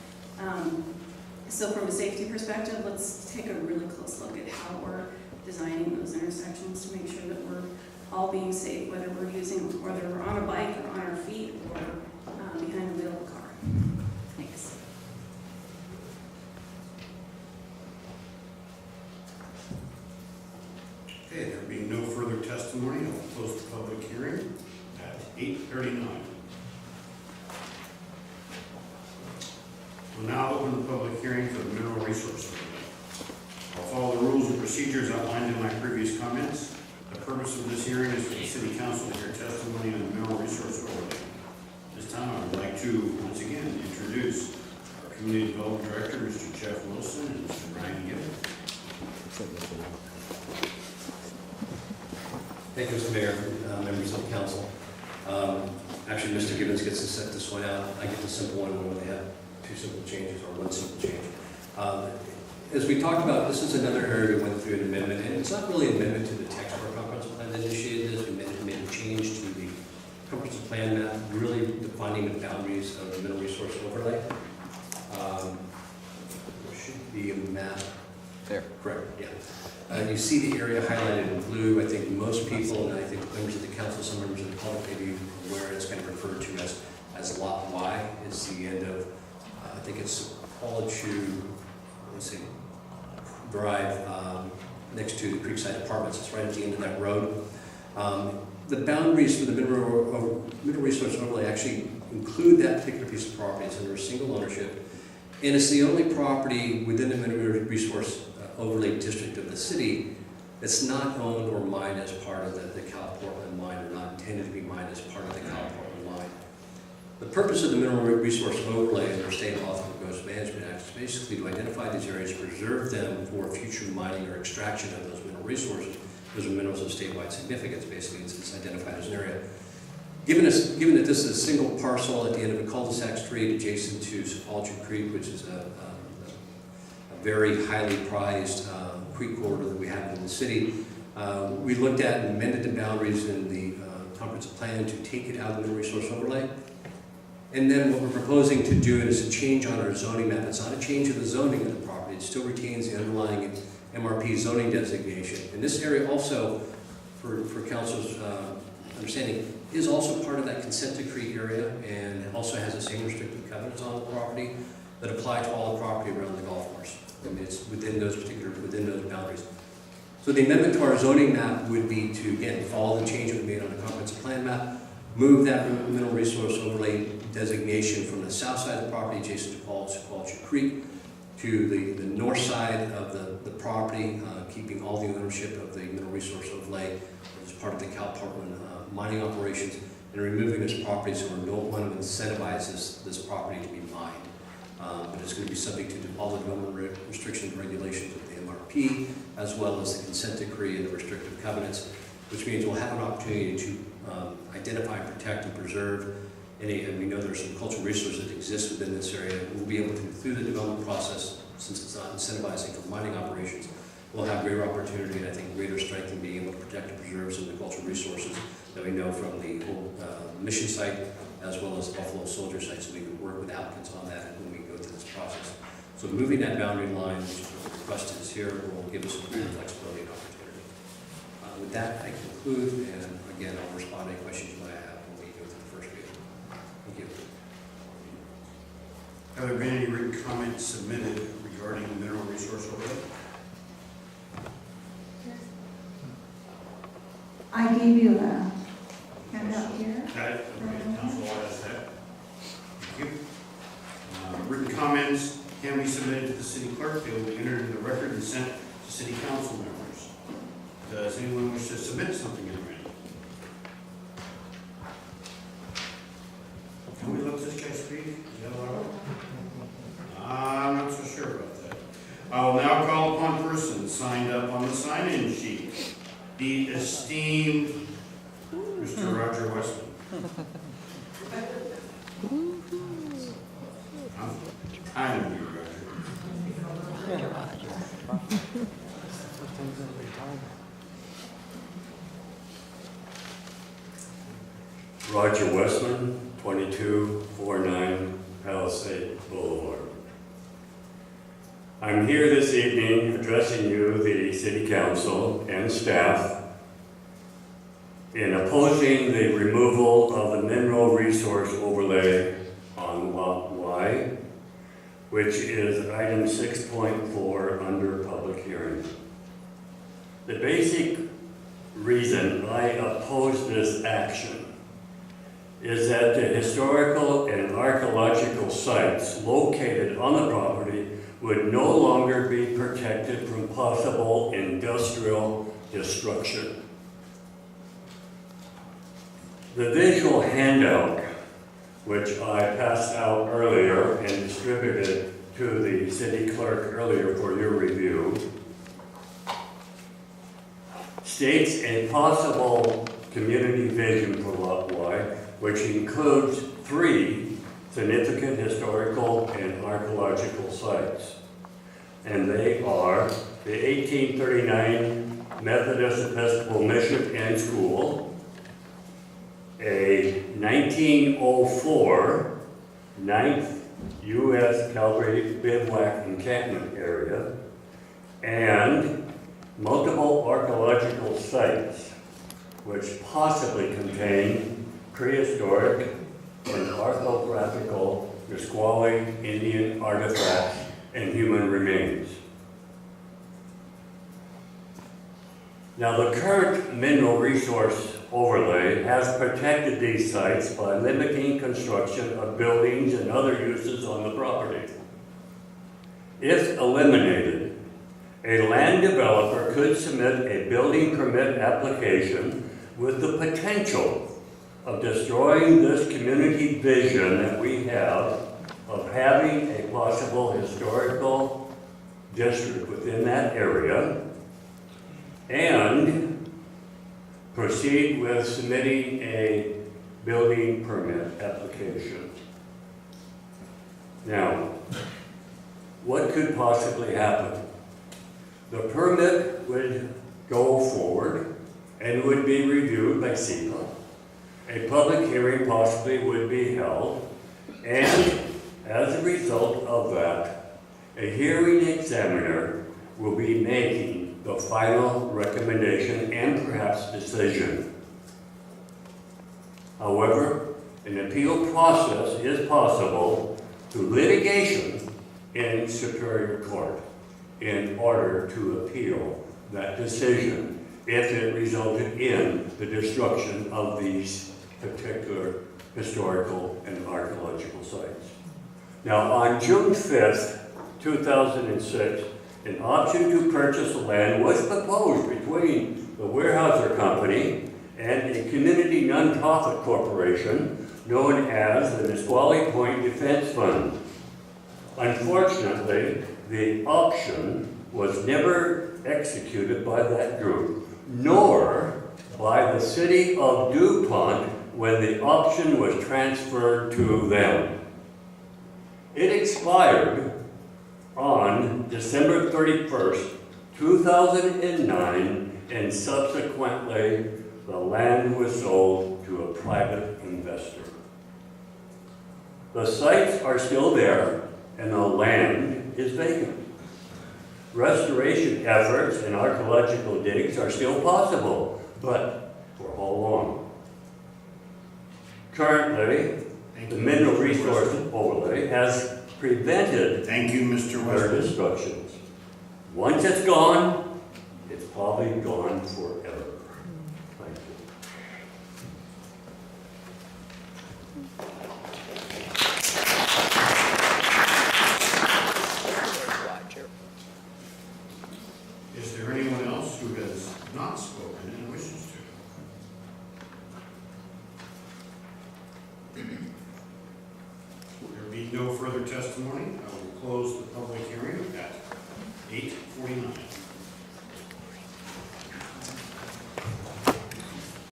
So from a safety perspective, let's take a really close look at how we're designing those intersections to make sure that we're all being safe, whether we're on a bike or on our feet or behind the wheel of a car. Thanks. Okay, there being no further testimony, I'll close the public hearing at 8:39. We'll now open the public hearing for the mineral resource overlay. I'll follow the rules and procedures outlined in my previous comments. The purpose of this hearing is for the city council to hear testimony on the mineral resource overlay. This time I would like to, once again, introduce our Community Development Director, Mr. Jeff Wilson, and Mr. Ryan Gibbons. Thank you, Mr. Mayor, members of the council. Actually, Mr. Gibbons gets to set this one out. I get the simple one when they have two simple changes or one simple change. As we talked about, this is another area we went through an amendment, and it's not really an amendment to the text of our comprehensive plan that initiated this. We made a change to the comprehensive plan map, really defining the boundaries of the mineral resource overlay. There should be a map. There. Correct, yeah. You see the area highlighted in blue. I think most people, and I think members of the council, some members of the public may be aware it's kind of referred to as Lot Y. It's the end of, I think it's Drive next to the Creekside Apartments. It's right at the end of that road. The boundaries for the mineral resource overlay actually include that particular piece of property. It's under a single ownership, and it's the only property within the mineral resource overlay district of the city that's not owned or mined as part of the Cal Portland mine, or not intended to be mined as part of the Cal Portland mine. The purpose of the mineral resource overlay under State Law and Coast Management Act is basically to identify these areas, preserve them for future mining or extraction of those mineral resources. Those are minerals of statewide significance. Basically, it's identified as an area. Given that this is a single parcel at the end of a cul-de-sac street adjacent to Sepulchre Creek, which is a very highly prized creek corridor that we have in the city, we looked at and amended the boundaries in the comprehensive plan to take it out of the mineral resource overlay. And then what we're proposing to do is a change on our zoning map. It's not a change of the zoning of the property. It still retains the underlying MRP zoning designation. And this area also, for council's understanding, is also part of that consent decree area, and also has the same restrictive covenants on the property that apply to all the property around the golf course. I mean, it's within those boundaries. So the amendment to our zoning map would be to, again, follow the change we made on the comprehensive plan map, move that mineral resource overlay designation from the south side of the property adjacent to Sepulchre Creek to the north side of the property, keeping all the ownership of the mineral resource overlay as part of the Cal Portland mining operations, and removing this property, so we don't want to incentivize this property to be mined. But it's going to be subject to all the development restrictions and regulations of the MRP, as well as the consent decree and the restrictive covenants, which means we'll have an opportunity to identify, protect, and preserve any, and we know there's some cultural resources that exist within this area. We'll be able to, through the development process, since it's not incentivizing for mining operations, we'll have greater opportunity and I think greater strength in being able to protect and preserve some of the cultural resources that we know from the old mission site, as well as Buffalo Soldier site, so we can work with applicants on that when we go through this process. So moving that boundary line, which is what the request is here, will give us some greater flexibility and opportunity. With that, I conclude, and again, I'll respond to any questions you might have when we go through the first reading. Thank you. Have there been any written comments submitted regarding the mineral resource overlay? I gave you a handout here. Got it? Okay, Council has that. Thank you. Written comments can be submitted to the city clerk. They will be entered in the record and sent to city council members. Does anyone wish to submit something in writing? Can we let this guy speak? Is that all right? I'm not so sure about that. I will now call upon persons signed up on the sign-in sheet. The esteemed Mr. Roger Westman. I'm here, Roger Westman, 2249 Palisade Boulevard. I'm here this evening addressing you, the City Council and staff, in opposing the removal of the mineral resource overlay on Lot Y, which is item 6.4 under public hearing. The basic reason I oppose this action is that the historical and archaeological sites located on the property would no longer be protected from possible industrial destruction. The visual handout, which I passed out earlier and distributed to the city clerk earlier for your review, states a possible community vision for Lot Y, which includes 3 significant historical and archaeological sites. And they are the 1839 Methodist Episcopal Mission and School, a 1904 9th U.S. Cavalry Bivouac Encampment Area, and multiple archaeological sites which possibly contain prehistoric and archaeographical Nisqually Indian artifacts and human remains. Now, the current mineral resource overlay has protected these sites by limiting construction of buildings and other uses on the property. If eliminated, a land developer could submit a building permit application with the potential of destroying this community vision that we have of having a possible historical district within that area, and proceed with submitting a building permit application. Now, what could possibly happen? The permit would go forward and would be reviewed by CEPA. A public hearing possibly would be held, and as a result of that, a hearing examiner will be making the final recommendation and perhaps decision. However, an appeal process is possible through litigation in Superior Court in order to appeal that decision if it resulted in the destruction of these particular historical and archaeological sites. Now, on June 5th, 2006, an option to purchase the land was proposed between the Weyerhaeuser Company and a community nonprofit corporation known as the Nisqually Point Defense Fund. Unfortunately, the auction was never executed by that group, nor by the city of DuPont when the auction was transferred to them. It expired on December 31st, 2009, and subsequently the land was sold to a private investor. The sites are still there and the land is vacant. Restoration efforts and archaeological digs are still possible, but for how long? Currently, the mineral resource overlay has prevented their destructions. Once it's gone, it's probably gone forever. Thank you. Is there anyone else who has not spoken and wishes to? There being no further testimony, I will close the public hearing at 8:49.